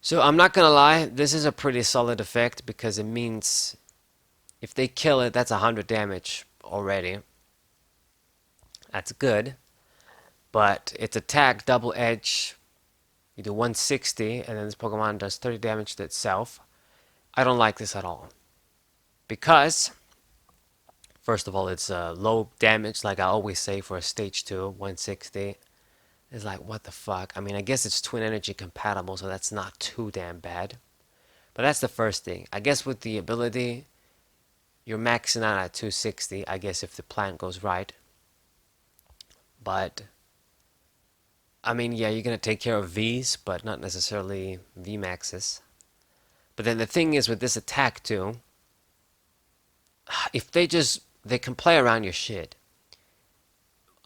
So I'm not gonna lie, this is a pretty solid effect, because it means if they kill it, that's 100 damage already. That's good. But its attack, double edge, you do 160, and then this Pokemon does 30 damage to itself. I don't like this at all. Because, first of all, it's low damage, like I always say for a stage 2, 160. It's like, what the fuck? I mean, I guess it's twin energy compatible, so that's not too damn bad. But that's the first thing. I guess with the ability, you're maxing out at 260, I guess, if the plan goes right. But, I mean, yeah, you're going to take care of Vs, but not necessarily Vmaxes. But then the thing is with this attack, too, if they can play around your shit.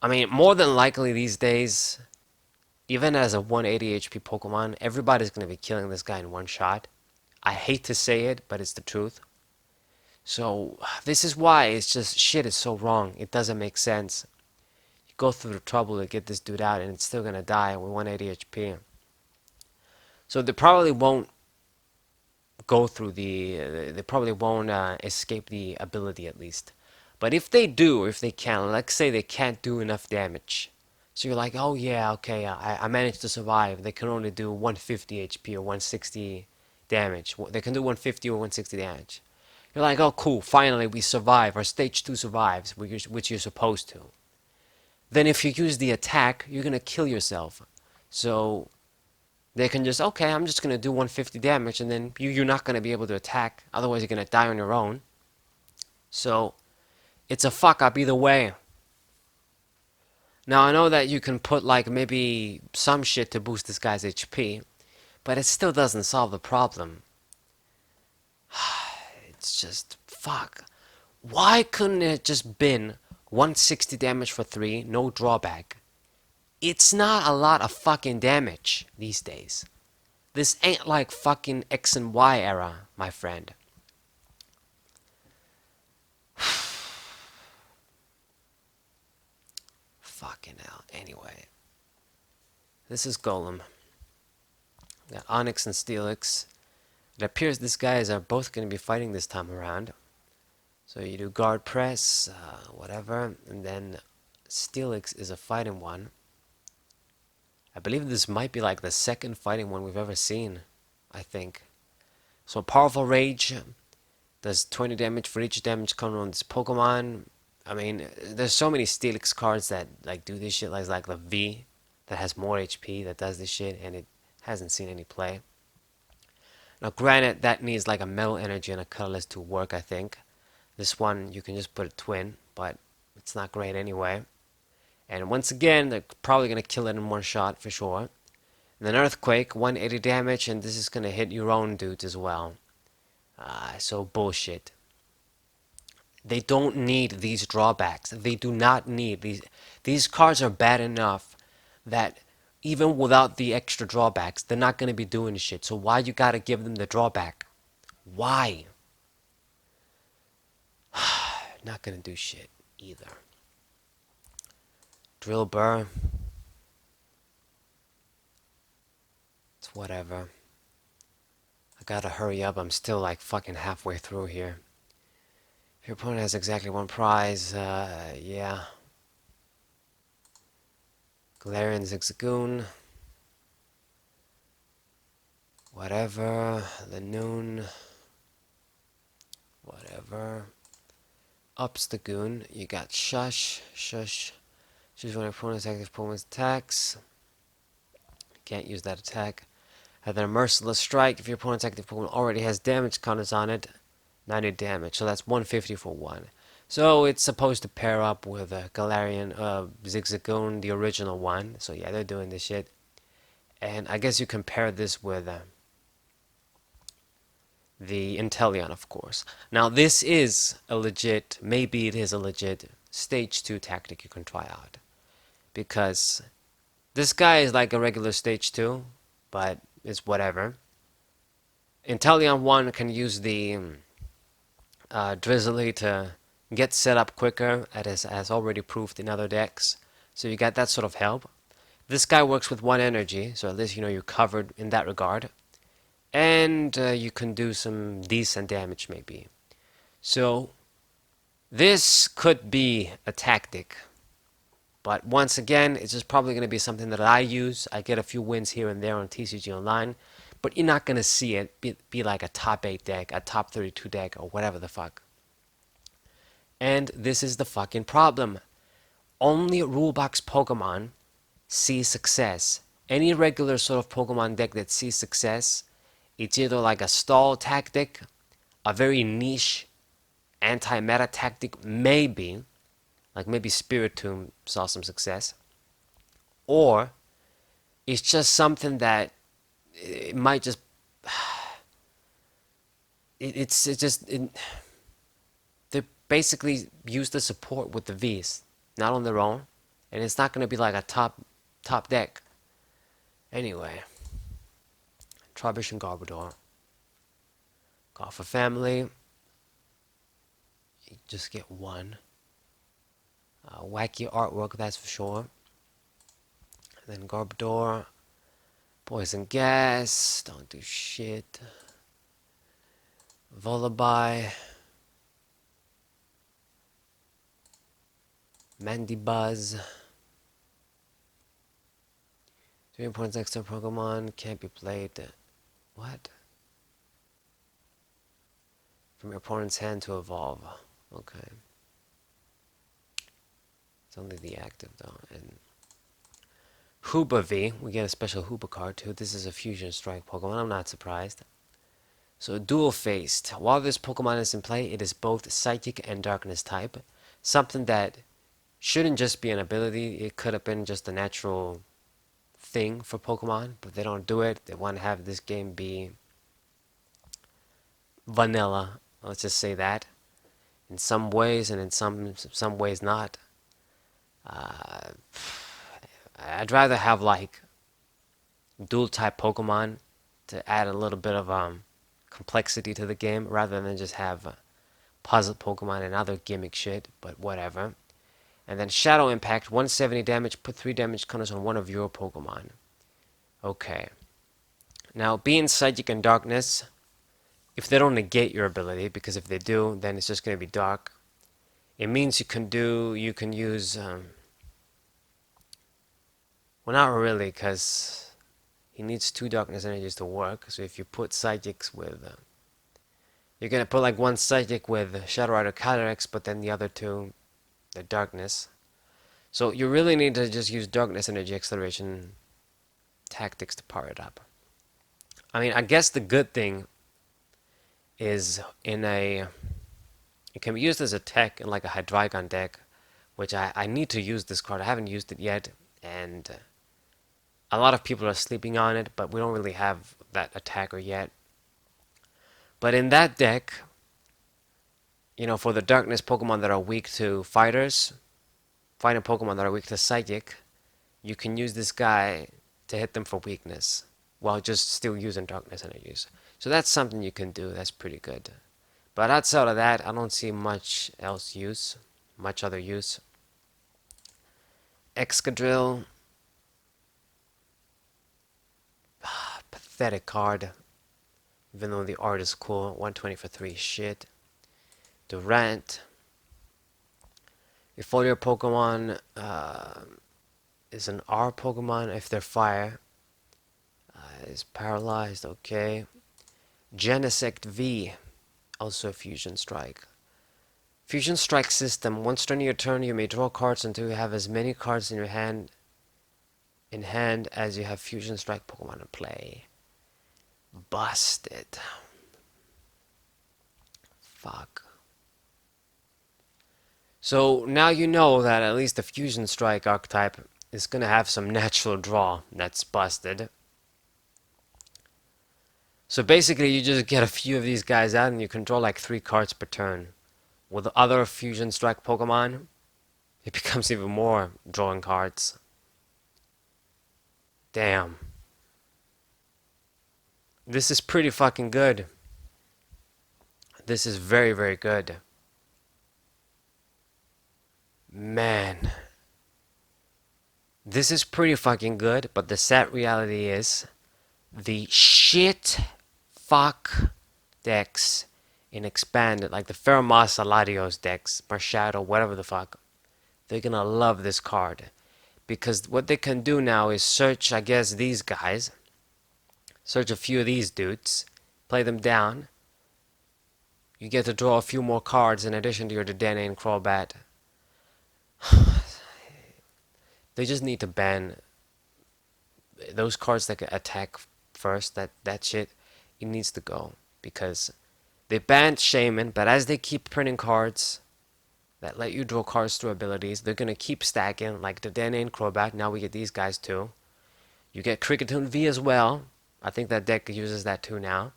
I mean, more than likely these days, even as a 180 HP Pokemon, everybody's going to be killing this guy in one shot. I hate to say it, but it's the truth. So, this is why it's just, shit is so wrong. It doesn't make sense. You go through the trouble to get this dude out, and it's still going to die with 180 HP. So they probably won't go through they probably won't escape the ability, at least. But if they do, if they can, let's say they can't do enough damage. So you're like, oh yeah, okay, I managed to survive. They can only do 150 HP or 160 damage. They can do 150 or 160 damage. You're like, oh cool, finally we survive, or stage 2 survives, which you're supposed to. Then if you use the attack, you're gonna kill yourself. So they can just, okay, I'm just gonna do 150 damage, and then you're not gonna be able to attack, otherwise you're gonna die on your own. So it's a fuck up either way. Now I know that you can put like maybe some shit to boost this guy's HP, but it still doesn't solve the problem. It's just, fuck. Why couldn't it just been 160 damage for 3, no drawback? It's not a lot of fucking damage these days. This ain't like fucking X and Y era, my friend. Fucking hell. Anyway. This is Golem. We got Onyx and Stelix. It appears these guys are both going to be fighting this time around. So you do guard press, whatever, and then Stelix is a fighting one. I believe this might be like the second fighting one we've ever seen, I think. So powerful rage does 20 damage for each damage coming on this Pokemon. I mean, there's so many Stelix cards that like do this shit, like the V that has more HP that does this shit, and it hasn't seen any play. Now, granted, that needs like a metal energy and a colorless to work, I think. This one, you can just put a twin, but it's not great anyway. And once again, they're probably going to kill it in one shot for sure. And then Earthquake, 180 damage, and this is going to hit your own dudes as well. So bullshit. They don't need these drawbacks. They do not need these. These cards are bad enough that even without the extra drawbacks, they're not going to be doing shit. So why you got to give them the drawback? Why? Not going to do shit either. Drill Burr. It's whatever. I gotta hurry up. I'm still like fucking halfway through here. If your opponent has exactly one prize, yeah. Galarian Zigzagoon. Whatever. Lanoon. Whatever. Ups the goon. You got Shush. Shush. Choose when your opponent's active opponent's attacks. Can't use that attack. And then a Merciless Strike. If your opponent's active opponent already has damage counters on it, 90 damage. So that's 150 for one. So it's supposed to pair up with a Galarian Zigzagoon, the original one. So yeah, they're doing this shit. And I guess you compare this with the Inteleon, of course. Now this is a legit, maybe it is a legit stage 2 tactic you can try out. Because this guy is like a regular stage 2, but it's whatever. Inteleon 1 can use the Drizzly to get set up quicker, as already proved in other decks. So you got that sort of help. This guy works with one energy, so at least you know you're covered in that regard. And you can do some decent damage maybe. So this could be a tactic. But once again, it's just probably going to be something that I use. I get a few wins here and there on TCG Online. But you're not going to see it be like a top 8 deck, a top 32 deck, or whatever the fuck. And this is the fucking problem. Only Rulebox Pokemon see success. Any regular sort of Pokemon deck that sees success, it's either like a stall tactic, a very niche anti-meta tactic, maybe, like maybe Spiritomb saw some success, or it's just something that it might just they basically use the support with the V's, not on their own, and it's not going to be like a top deck. Anyway, Trubbish and Garbodor. Got for family. You just get one. Wacky artwork, that's for sure. And then Garbodor. Poison Gas. Don't do shit. Lullaby. Mandibuzz. 3 points extra Pokemon can't be played. What? From your opponent's hand to evolve. Okay. It's only the active though. And Hooba V. We get a special Hooba card too. This is a Fusion Strike Pokemon. I'm not surprised. So Dual Faced. While this Pokemon is in play, it is both Psychic and Darkness type. Something that shouldn't just be an ability. It could have been just a natural thing for Pokemon, but they don't do it. They want to have this game be vanilla. Let's just say that. In some ways, and in some ways not. I'd rather have like dual type Pokemon to add a little bit of complexity to the game rather than just have puzzle Pokemon and other gimmick shit, but whatever. And then Shadow Impact, 170 damage, put 3 damage counters on one of your Pokemon. Okay. Now, being Psychic and Darkness, if they don't negate your ability, because if they do, then it's just going to be dark. It means you can use, well, not really, because he needs 2 darkness energies to work. So if you put psychics with, you're going to put like one psychic with Shadow Rider Calyrex, but then the other 2, they're darkness. So you really need to just use darkness energy acceleration tactics to power it up. I mean, I guess the good thing is it can be used as a tech in like a Hydreigon deck, which I need to use this card. I haven't used it yet, and a lot of people are sleeping on it, but we don't really have that attacker yet. But in that deck, for the darkness Pokemon that are weak to fighters, fighting Pokemon that are weak to psychic, you can use this guy to hit them for weakness, while just still using darkness energies. So that's something you can do. That's pretty good. But outside of that, I don't see much other use. Excadrill, pathetic card. Even though the art is cool, 120 for 3 shit. Durant. If all your Pokemon is an R Pokemon, if they're fire, is paralyzed, okay. Genesect V, also a Fusion Strike. Fusion Strike system. Once during your turn, you may draw cards until you have as many cards in your hand as you have Fusion Strike Pokemon in play. Busted. Fuck. So now you know that at least the Fusion Strike archetype is gonna have some natural draw. That's busted. So basically you just get a few of these guys out and you can draw like 3 cards per turn. With other Fusion Strike Pokemon, it becomes even more drawing cards. Damn. This is pretty fucking good. This is very, very good. Man. This is pretty fucking good, but the sad reality is the shit fuck decks in expanded, like the Ferromosa Latios decks, Marshadow, whatever the fuck, they're gonna love this card. Because what they can do now is search, I guess, these guys, search a few of these dudes, play them down. You get to draw a few more cards in addition to your Dedenne and Crobat. They just need to ban those cards that can attack first. That shit, it needs to go. Because they banned Shaman, but as they keep printing cards that let you draw cards through abilities, they're going to keep stacking, like Dedenne and Crobat. Now we get these guys too. You get Kricketune V as well. I think that deck uses that too now.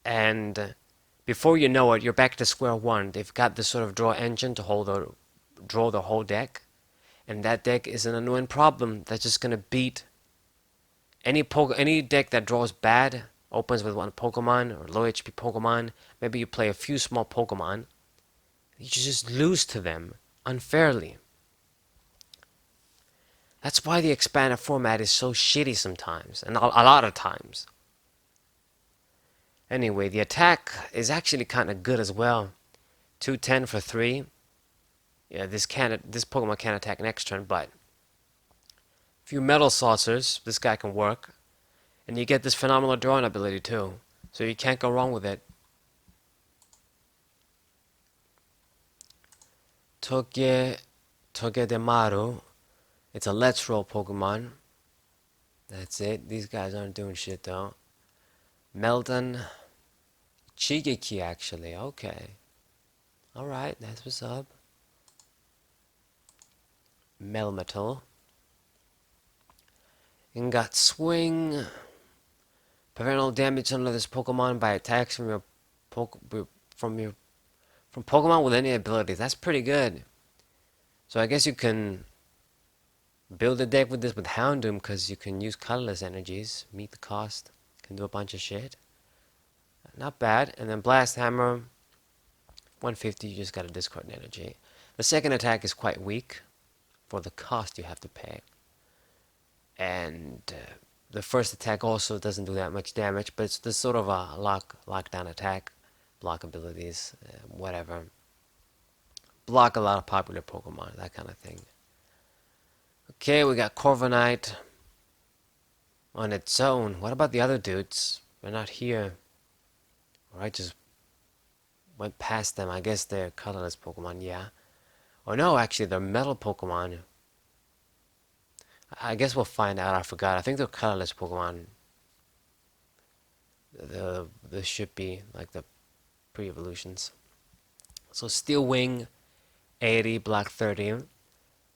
And before you know it, you're back to square one. They've got this sort of draw engine to draw the whole deck. And that deck is an annoying problem that's just going to beat any deck that draws bad, opens with one Pokemon or low HP Pokemon. Maybe you play a few small Pokemon. You just lose to them unfairly. That's why the expanded format is so shitty sometimes, and a lot of times. Anyway, the attack is actually kind of good as well. 210 for 3. Yeah, this Pokemon can't attack next turn, but a few Metal Saucers, this guy can work. And you get this phenomenal drawing ability too, so you can't go wrong with it. Togedemaru. It's a Let's Roll Pokemon. That's it. These guys aren't doing shit though. Melton. Chigeki actually. Okay. Alright, that's what's up. Melmetal. And got Swing. Prevent all damage under this Pokemon by attacks from Pokemon with any abilities. That's pretty good. So I guess you can build a deck with this with Houndoom because you can use colorless energies, meet the cost, can do a bunch of shit. Not bad. And then Blast Hammer, 150. You just got to discard an energy. The second attack is quite weak for the cost you have to pay. And The first attack also doesn't do that much damage, but it's this sort of a lockdown attack, block abilities, whatever. Block a lot of popular Pokemon, that kind of thing. Okay, we got Corviknight on its own. What about the other dudes? They're not here. Or I just went past them. I guess they're colorless Pokemon, yeah. Or no, actually, they're metal Pokemon. I guess we'll find out. I forgot. I think they're colorless Pokemon. The should be like the pre-evolutions. So Steel Wing 80, Black 30,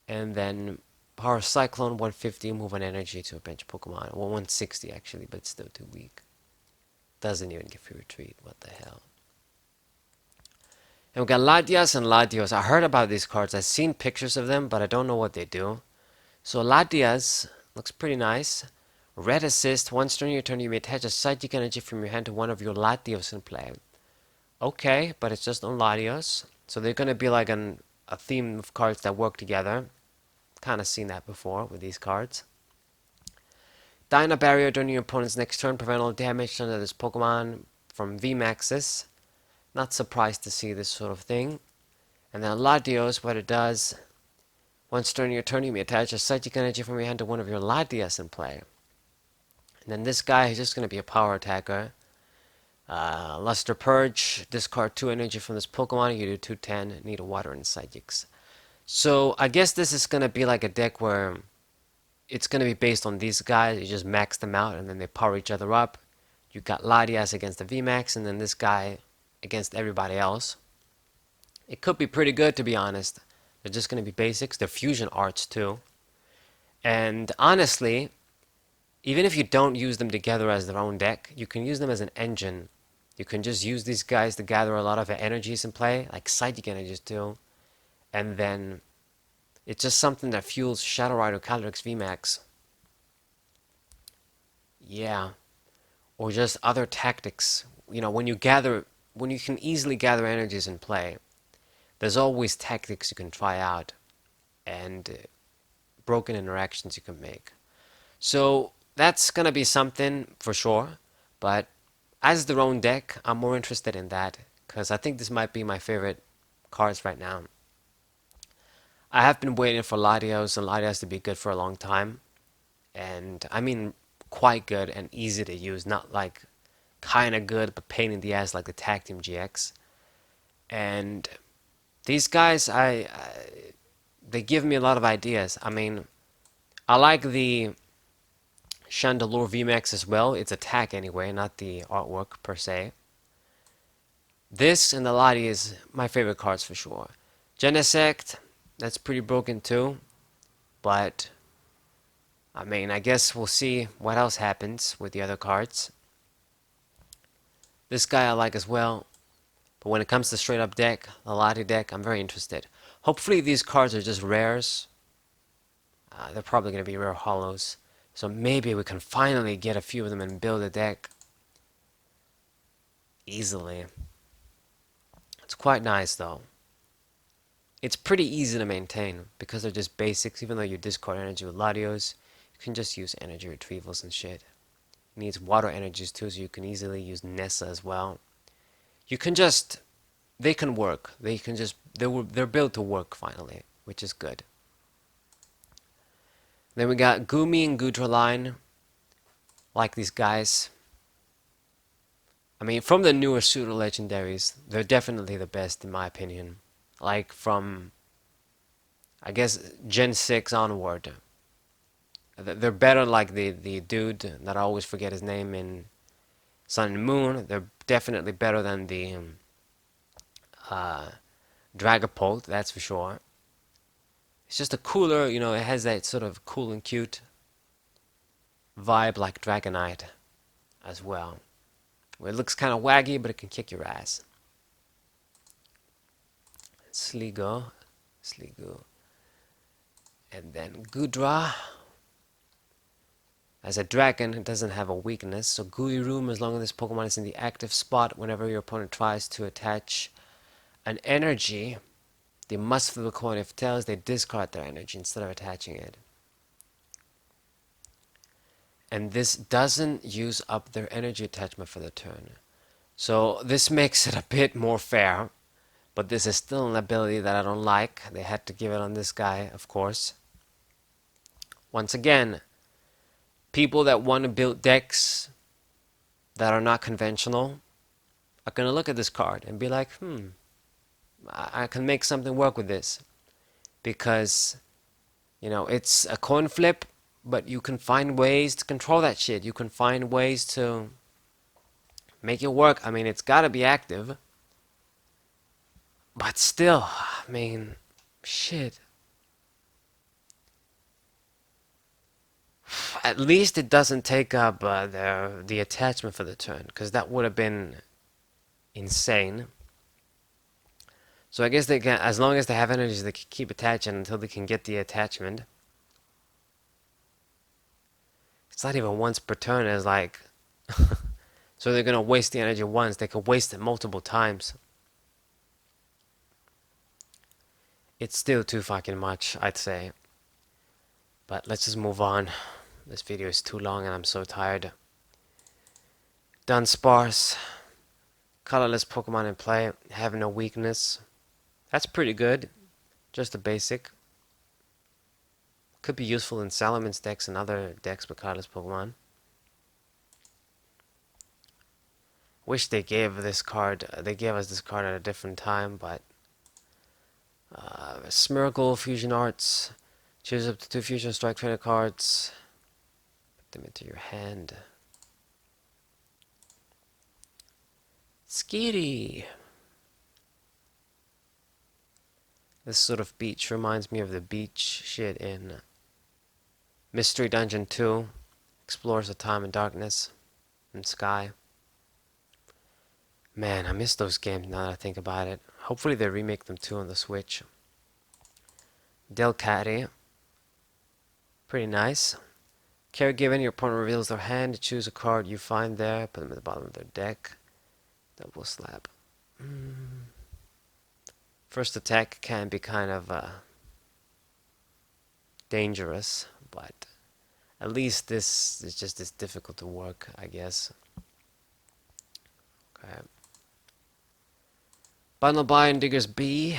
and then Power Cyclone 150, move on energy to a bench Pokemon. Well, 160 actually, but it's still too weak. Doesn't even give free retreat. What the hell? And we got Latias and Latios. I heard about these cards. I've seen pictures of them, but I don't know what they do. So Latias looks pretty nice. Red assist. Once during your turn, you may attach a psychic energy from your hand to one of your Latios in play. Okay, but it's just on Latios. So they're going to be like a theme of cards that work together. Kind of seen that before with these cards. Dyna Barrier during your opponent's next turn. Prevent all damage done to this Pokemon from vmaxes. Not surprised to see this sort of thing. And then Latios, what it does, once during your turn, you may attach a psychic energy from your hand to one of your Latias in play. And then this guy is just going to be a power attacker. Luster Purge, discard 2 energy from this Pokemon, you do 210, need a water and psychics. So I guess this is going to be like a deck where it's going to be based on these guys. You just max them out and then they power each other up. You got Latias against the VMAX and then this guy against everybody else. It could be pretty good, to be honest. They're just going to be basics. They're fusion arts too. And honestly, even if you don't use them together as their own deck, you can use them as an engine. You can just use these guys to gather a lot of energies in play, like psychic energies too. And then it's just something that fuels Shadow Rider Calyrex VMAX. Yeah. Or just other tactics. You know, when you can easily gather energies in play, there's always tactics you can try out and broken interactions you can make. So that's going to be something for sure, but as their own deck, I'm more interested in that because I think this might be my favorite cards right now. I have been waiting for Latios and Latias to be good for a long time, and I mean quite good and easy to use, not like kind of good but pain in the ass like the Tag Team GX. And these guys, they give me a lot of ideas. I mean, I like the Chandelure VMAX as well. It's attack anyway, not the artwork per se. This and the Lati is my favorite cards for sure. Genesect, that's pretty broken too. But, I mean, I guess we'll see what else happens with the other cards. This guy I like as well. But when it comes to straight up deck, the Lati deck, I'm very interested. Hopefully these cards are just rares. They're probably going to be rare hollows. So maybe we can finally get a few of them and build a deck easily. It's quite nice though. It's pretty easy to maintain because they're just basics. Even though you discard energy with Latios, you can just use energy retrievals and shit. It needs water energies too, so you can easily use Nessa as well. You can just, they can work. They're built to work finally, which is good. Then we got Gumi and Goodra line. Like these guys. I mean, from the newer pseudo legendaries, they're definitely the best in my opinion. Like from, I guess, Gen 6 onward. They're better like the dude that I always forget his name in Sun and Moon. They're definitely better than the Dragapult, that's for sure. It's just a cooler, you know, it has that sort of cool and cute vibe like Dragonite as well. Where it looks kind of waggy, but it can kick your ass. Sligo. And then Goodra. As a dragon, it doesn't have a weakness, so Gooey Room, as long as this Pokemon is in the active spot, whenever your opponent tries to attach an energy, they must flip a coin. If tails, they discard their energy instead of attaching it. and this doesn't use up their energy attachment for the turn. So this makes it a bit more fair, but this is still an ability that I don't like. They had to give it on this guy, of course. Once again, people that want to build decks that are not conventional are going to look at this card and be like, I can make something work with this. Because, it's a coin flip, but you can find ways to control that shit. You can find ways to make it work. I mean, it's got to be active. But still, I mean, shit. At least it doesn't take up the attachment for the turn, because that would have been insane. So I guess they can, as long as they have energies, they can keep attaching until they can get the attachment. It's not even once per turn. It's like, so they're gonna waste the energy once. They could waste it multiple times. It's still too fucking much, I'd say. But let's just move on. This video is too long and I'm so tired. Done sparse. Colorless Pokemon in play. Have no weakness. That's pretty good. Just a basic. Could be useful in Salaman's decks and other decks with colorless Pokemon. Wish they gave this card. They gave us this card at a different time, but Smeargle, Fusion Arts. Choose up to 2 Fusion Strike Trainer cards. Put them into your hand. Skitty! This sort of beach reminds me of the beach shit in Mystery Dungeon 2. Explores the time and darkness and sky. Man, I miss those games now that I think about it. Hopefully they remake them too on the Switch. Delcatty. Pretty nice. Caregiving, your opponent reveals their hand. Choose a card you find there. Put them at the bottom of their deck. Double slap. First attack can be kind of dangerous, but at least this is just as difficult to work, I guess. Okay. Bundle Buy and Digger's B.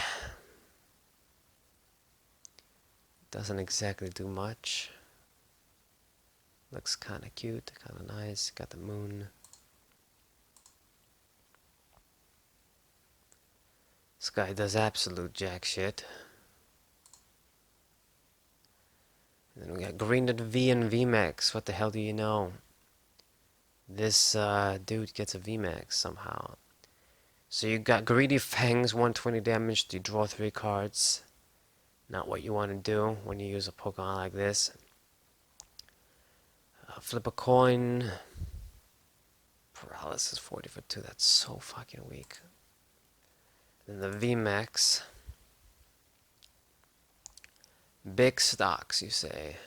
Doesn't exactly do much. Looks kind of cute, kind of nice. Got the moon. This guy does absolute jack shit. And then we got Green V and vmax. What the hell do you know? This dude gets a vmax somehow. So you got Greedy Fangs, 120 damage. You draw 3 cards. Not what you want to do when you use a Pokemon like this. Flip a coin. Paralysis 40 for 2. That's so fucking weak. Then the vmax. Big stocks, you say.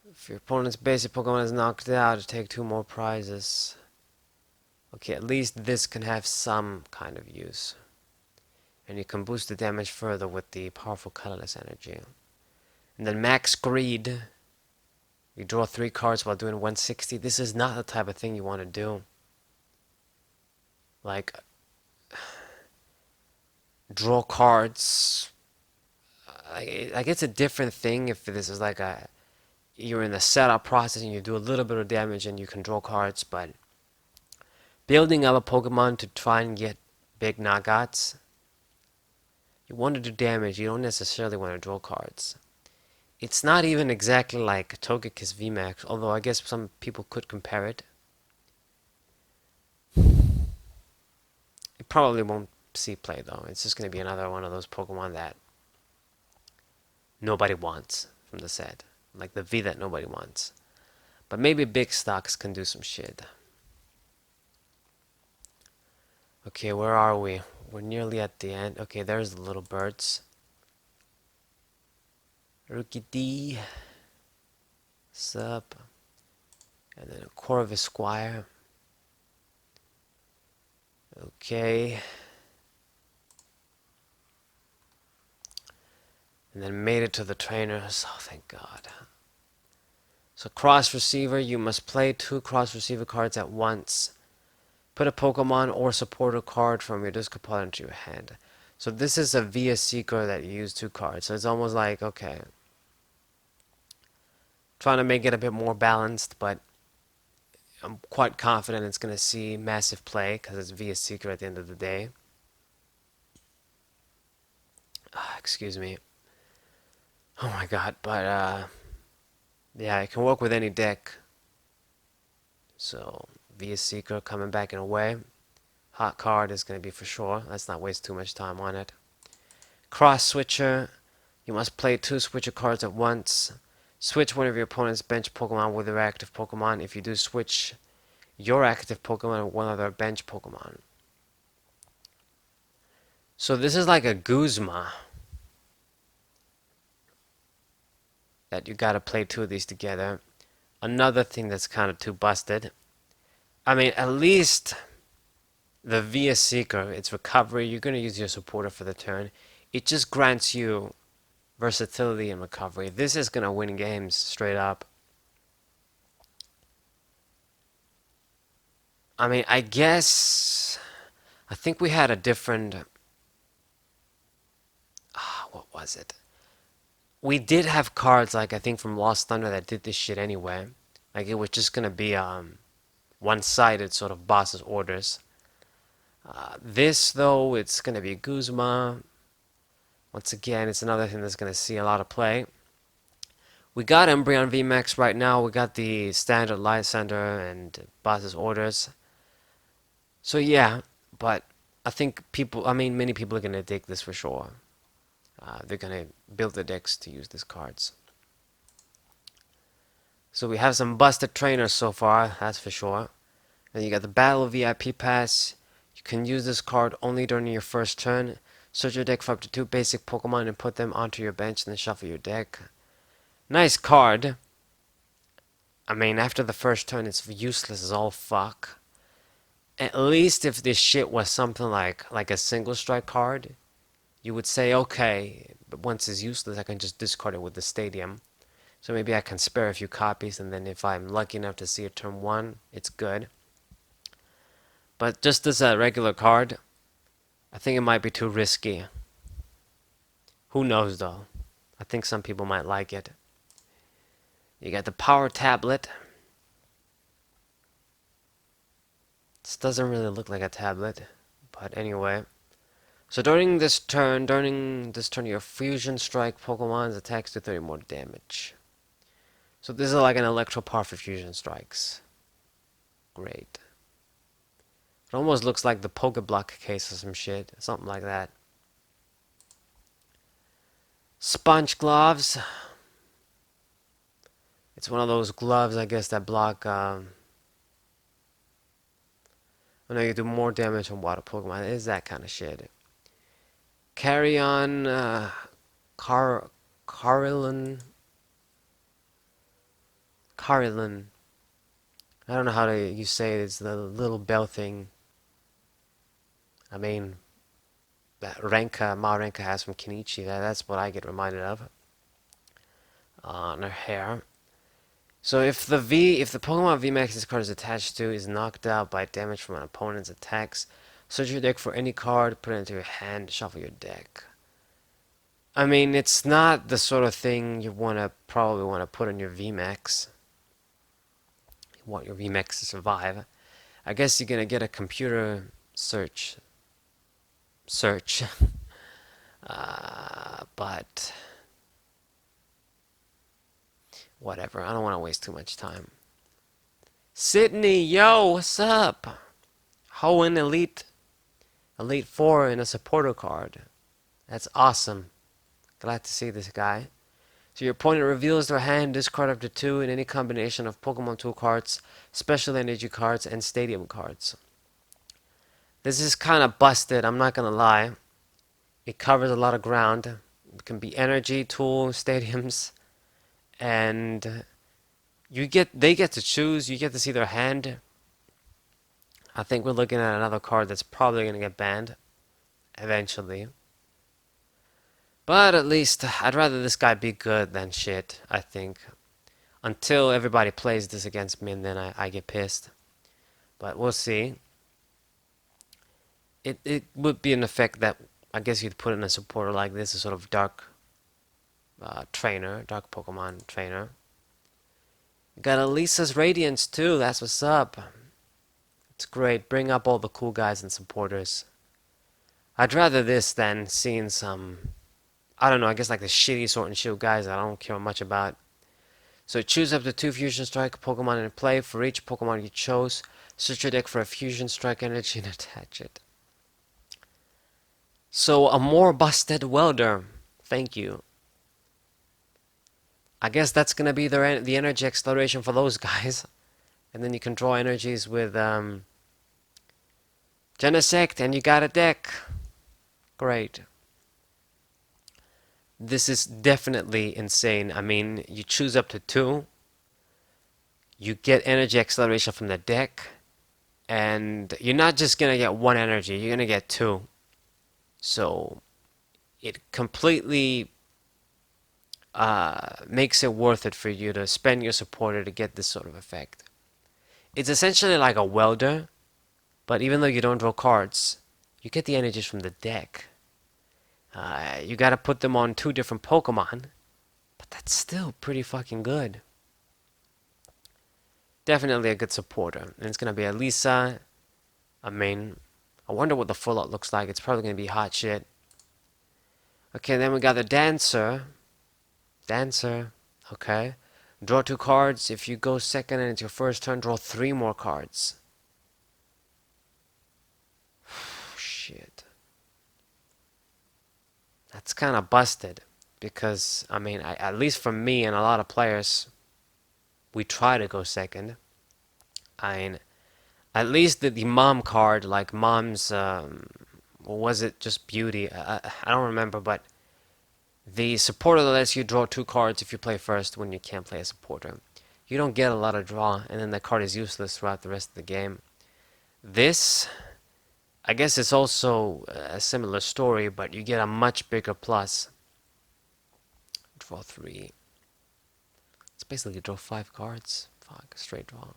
If your opponent's basic Pokemon is knocked out, you take 2 more prizes. Okay, at least this can have some kind of use. And you can boost the damage further with the powerful colorless energy. And then max greed. You draw 3 cards while doing 160. This is not the type of thing you want to do. Like, draw cards. Like it's a different thing if this is like you're in the setup process and you do a little bit of damage and you can draw cards, but building up a Pokemon to try and get big knockouts, you want to do damage, you don't necessarily want to draw cards. It's not even exactly like Togekiss VMAX, although I guess some people could compare it. It probably won't see play though. It's just going to be another one of those Pokemon that nobody wants from the set. Like the V that nobody wants. But maybe big stocks can do some shit. Okay, where are we? We're nearly at the end. Okay, there's the little birds. Rookie D. Sup. And then a Corvus Squire. Okay. And then made it to the trainers. Oh, thank God. So cross receiver, you must play 2 cross receiver cards at once. Put a Pokemon or supporter card from your discard pile into your hand. So this is a Via Seeker that you use 2 cards. So it's almost like, okay, trying to make it a bit more balanced, but I'm quite confident it's going to see massive play because it's Via Seeker at the end of the day. Excuse me. Oh my god, but yeah, it can work with any deck. So Via Seeker coming back in a way. Hot card is going to be for sure. Let's not waste too much time on it. Cross Switcher. You must play 2 Switcher cards at once. Switch one of your opponent's bench Pokemon with their active Pokemon. If you do, switch your active Pokemon with one of their bench Pokemon. So this is like a Guzma that you gotta play 2 of these together. Another thing that's kind of too busted. I mean, at least the Via Seeker, its recovery, you're gonna use your supporter for the turn. It just grants you versatility and recovery. This is gonna win games straight up. I mean, I think we had a different. What was it? We did have cards like I think from Lost Thunder that did this shit anyway. Like it was just gonna be one-sided sort of boss's orders. This though, it's gonna be Guzma. Once again, it's another thing that's gonna see a lot of play. We got Embryon VMAX right now. We got the standard Lysander and boss's orders. So yeah, but I think many people are gonna dig this for sure. They're gonna build the decks to use these cards. So we have some busted trainers so far, that's for sure. Then you got the Battle VIP Pass. You can use this card only during your first turn. Search your deck for up to 2 basic Pokemon and put them onto your bench and then shuffle your deck. Nice card. I mean, after the first turn, it's useless as all fuck. At least if this shit was something like a single strike card, you would say, okay, but once it's useless, I can just discard it with the Stadium. So maybe I can spare a few copies, and then if I'm lucky enough to see a turn 1, it's good. But just as a regular card, I think it might be too risky. Who knows, though? I think some people might like it. You got the Power Tablet. This doesn't really look like a tablet, but anyway. So during this turn, your Fusion Strike Pokemon's attacks do 30 more damage. So this is like an Electro Power for Fusion Strikes. Great. It almost looks like the Pokeblock case or some shit. Something like that. Sponge Gloves. It's one of those gloves, I guess, that block... I know you do more damage on water Pokemon. It is that kind of shit. Carry on... Carilyn. I don't know how you say it. It's the little bell thing. I mean, that Renka has from Kenichi. That's what I get reminded of. On her hair. So if the Pokemon VMAX this card is attached to is knocked out by damage from an opponent's attacks, search your deck for any card, put it into your hand, shuffle your deck. I mean, it's not the sort of thing you probably want to put on your VMAX. You want your VMAX to survive. I guess you're gonna get a computer search. But whatever. I don't want to waste too much time. Sydney, yo, what's up? Hoenn Elite 4 in a supporter card. That's awesome. Glad to see this guy. So your opponent reveals their hand, discard up to 2 in any combination of Pokemon Tool cards, Special Energy cards, and Stadium cards. This is kind of busted, I'm not gonna lie. It covers a lot of ground. It can be Energy, Tool, Stadiums, and they get to choose. You get to see their hand. I think we're looking at another card that's probably gonna get banned eventually. But at least, I'd rather this guy be good than shit, I think. until everybody plays this against me, and then I get pissed. But we'll see. It would be an effect that I guess you'd put in a supporter like this, a sort of dark trainer, dark Pokemon trainer. Got Elisa's Radiance too, that's what's up. It's great, bring up all the cool guys and supporters. I'd rather this than seeing some, I don't know, I guess like the shitty Sword and Shield guys that I don't care much about. So choose up to 2 Fusion Strike Pokemon in play. For each Pokemon you chose, search your deck for a Fusion Strike energy and attach it. So a more busted welder. Thank you. I guess that's gonna be the energy exploration for those guys. And then you can draw energies with Genesect and you got a deck. Great. This is definitely insane. I mean, you choose up to 2. You get energy acceleration from the deck. And you're not just gonna get 1 energy, you're gonna get 2. So it completely makes it worth it for you to spend your supporter to get this sort of effect. It's essentially like a welder, but even though you don't draw cards, you get the energies from the deck. You gotta put them on 2 different Pokemon, but that's still pretty fucking good. Definitely a good supporter. And it's gonna be a Lisa, a main. I wonder what the full art looks like. It's probably gonna be hot shit. Okay, then we got the Dancer. Dancer, okay. Draw 2 cards. If you go second and it's your first turn, draw 3 more cards. Shit. That's kind of busted. Because, I mean, at least for me and a lot of players, we try to go second. I mean, at least the mom card, like mom's, was it just beauty? I don't remember, but the supporter that lets you draw 2 cards if you play first when you can't play a supporter. You don't get a lot of draw, and then the card is useless throughout the rest of the game. This, I guess it's also a similar story, but you get a much bigger plus. Draw 3. It's basically draw 5 cards. Fuck, straight draw.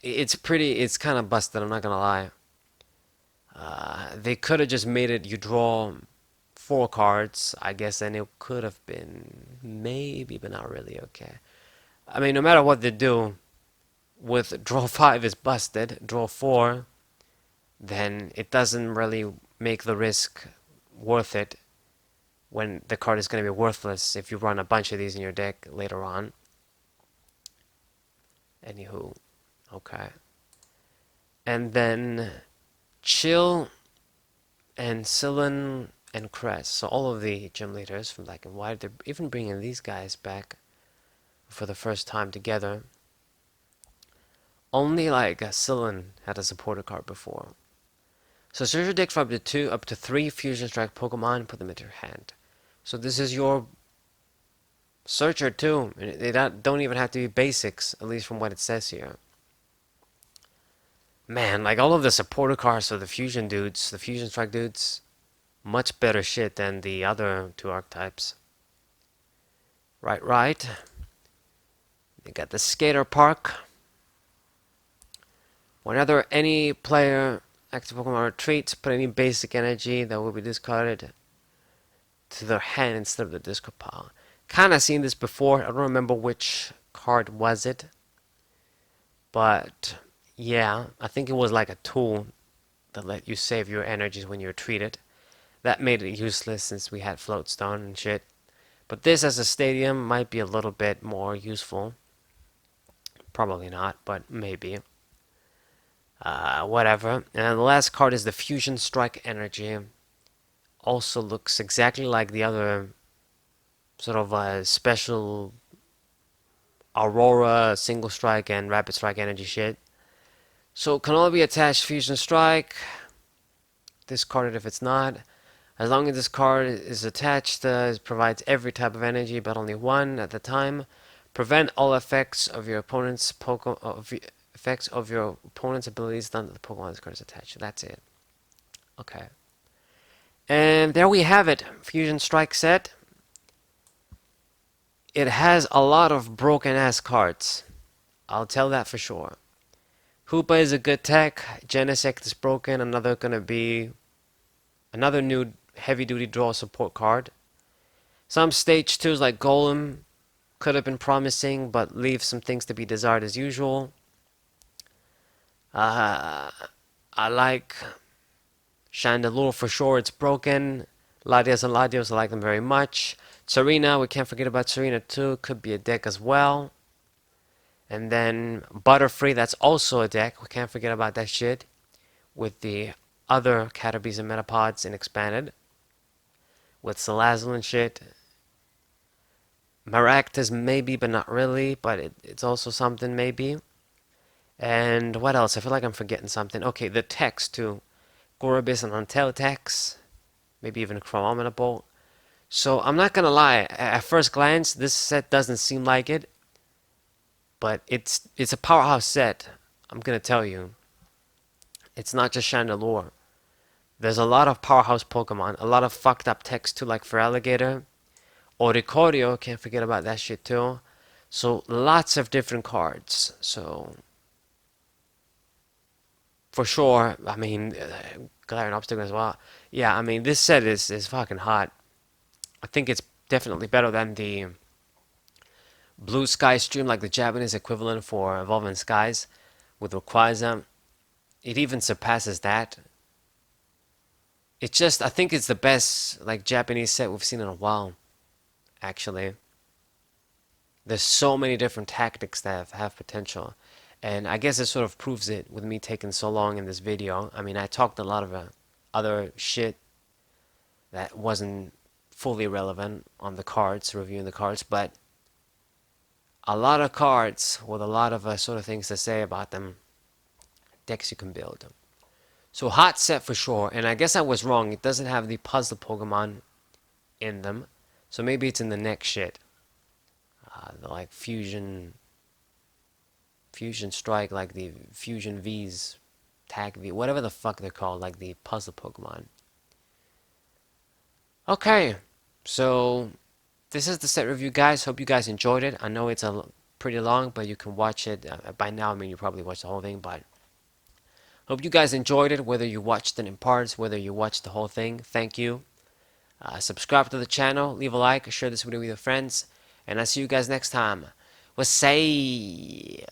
It's kind of busted, I'm not gonna lie. They could have just made it you draw 4 cards, I guess, and it could have been maybe, but not really okay. I mean, no matter what they do, with draw 5 is busted, draw 4, then it doesn't really make the risk worth it when the card is going to be worthless if you run a bunch of these in your deck later on. Anywho, okay. And then Chill and Sylvan and Crest. So all of the gym leaders from Black and White, they're even bringing these guys back for the first time together. Only like Sylvan had a supporter card before. So search your deck for up to 3 Fusion Strike Pokemon and put them into your hand. So this is your searcher too. They don't even have to be basics, at least from what it says here. Man, like all of the supporter cards for the Fusion dudes, the Fusion Strike dudes, much better shit than the other 2 archetypes. Right. You got the Skater Park. Whenever any player active Pokemon retreats, put any basic energy that will be discarded to their hand instead of the discard pile. Kinda seen this before. I don't remember which card was it. But yeah, I think it was like a tool that let you save your energies when you retreated. That made it useless since we had Floatstone and shit. But this as a stadium might be a little bit more useful. Probably not, but maybe. Whatever. And the last card is the Fusion Strike Energy. Also looks exactly like the other sort of special Aurora, Single Strike, and Rapid Strike Energy shit. So it can only be attached Fusion Strike. Discard it if it's not. As long as this card is attached, it provides every type of energy, but only one at the time. Prevent all effects of your opponent's abilities done to the Pokemon this card is attached. That's it. Okay. And there we have it. Fusion Strike set. it has a lot of broken ass cards. I'll tell that for sure. Hoopa is a good tech. Genesect is broken. Gonna be another new heavy duty draw support card. Some stage 2s like Golem could have been promising, but leave some things to be desired as usual. I like chandelure for sure. It's broken. Latios and Latios, I like them very much. Serena, we can't forget about Serena too. Could be a deck as well. And then Butterfree, that's also a deck. We can't forget about that shit. With the other Caterpies and Metapods and expanded. With Salazzle and shit. Maractus maybe, but not really. But it's also something maybe. And what else? I feel like I'm forgetting something. Okay, the text too. Gorobis and Untitled text. Maybe even Chronometer. So I'm not gonna lie. At first glance, this set doesn't seem like it. But it's a powerhouse set. I'm gonna tell you. It's not just chandelure. There's a lot of powerhouse Pokemon. A lot of fucked up text too, like for Alligator. Oricorio, can't forget about that shit too. So lots of different cards. So for sure, I mean, Galarian Obstacle as well. Yeah, I mean, this set is fucking hot. I think it's definitely better than the Blue Sky stream, like the Japanese equivalent for Evolving Skies with Rayquaza. It even surpasses that. It's just, I think it's the best like Japanese set we've seen in a while, actually. There's so many different tactics that have potential. And I guess it sort of proves it with me taking so long in this video. I mean, I talked a lot of other shit that wasn't fully relevant on the cards, reviewing the cards, but a lot of cards with a lot of sort of things to say about them. Decks you can build. So hot set for sure, and I guess I was wrong. It doesn't have the puzzle Pokemon in them, so maybe it's in the next shit. The like Fusion Strike, like the Fusion V's, Tag V, whatever the fuck they're called, like the puzzle Pokemon. Okay, so this is the set review, guys. Hope you guys enjoyed it. I know it's pretty long, but you can watch it. By now, I mean, you probably watched the whole thing, but hope you guys enjoyed it, whether you watched it in parts, whether you watched the whole thing. Thank you. Subscribe to the channel, leave a like, share this video with your friends, and I'll see you guys next time. What's say?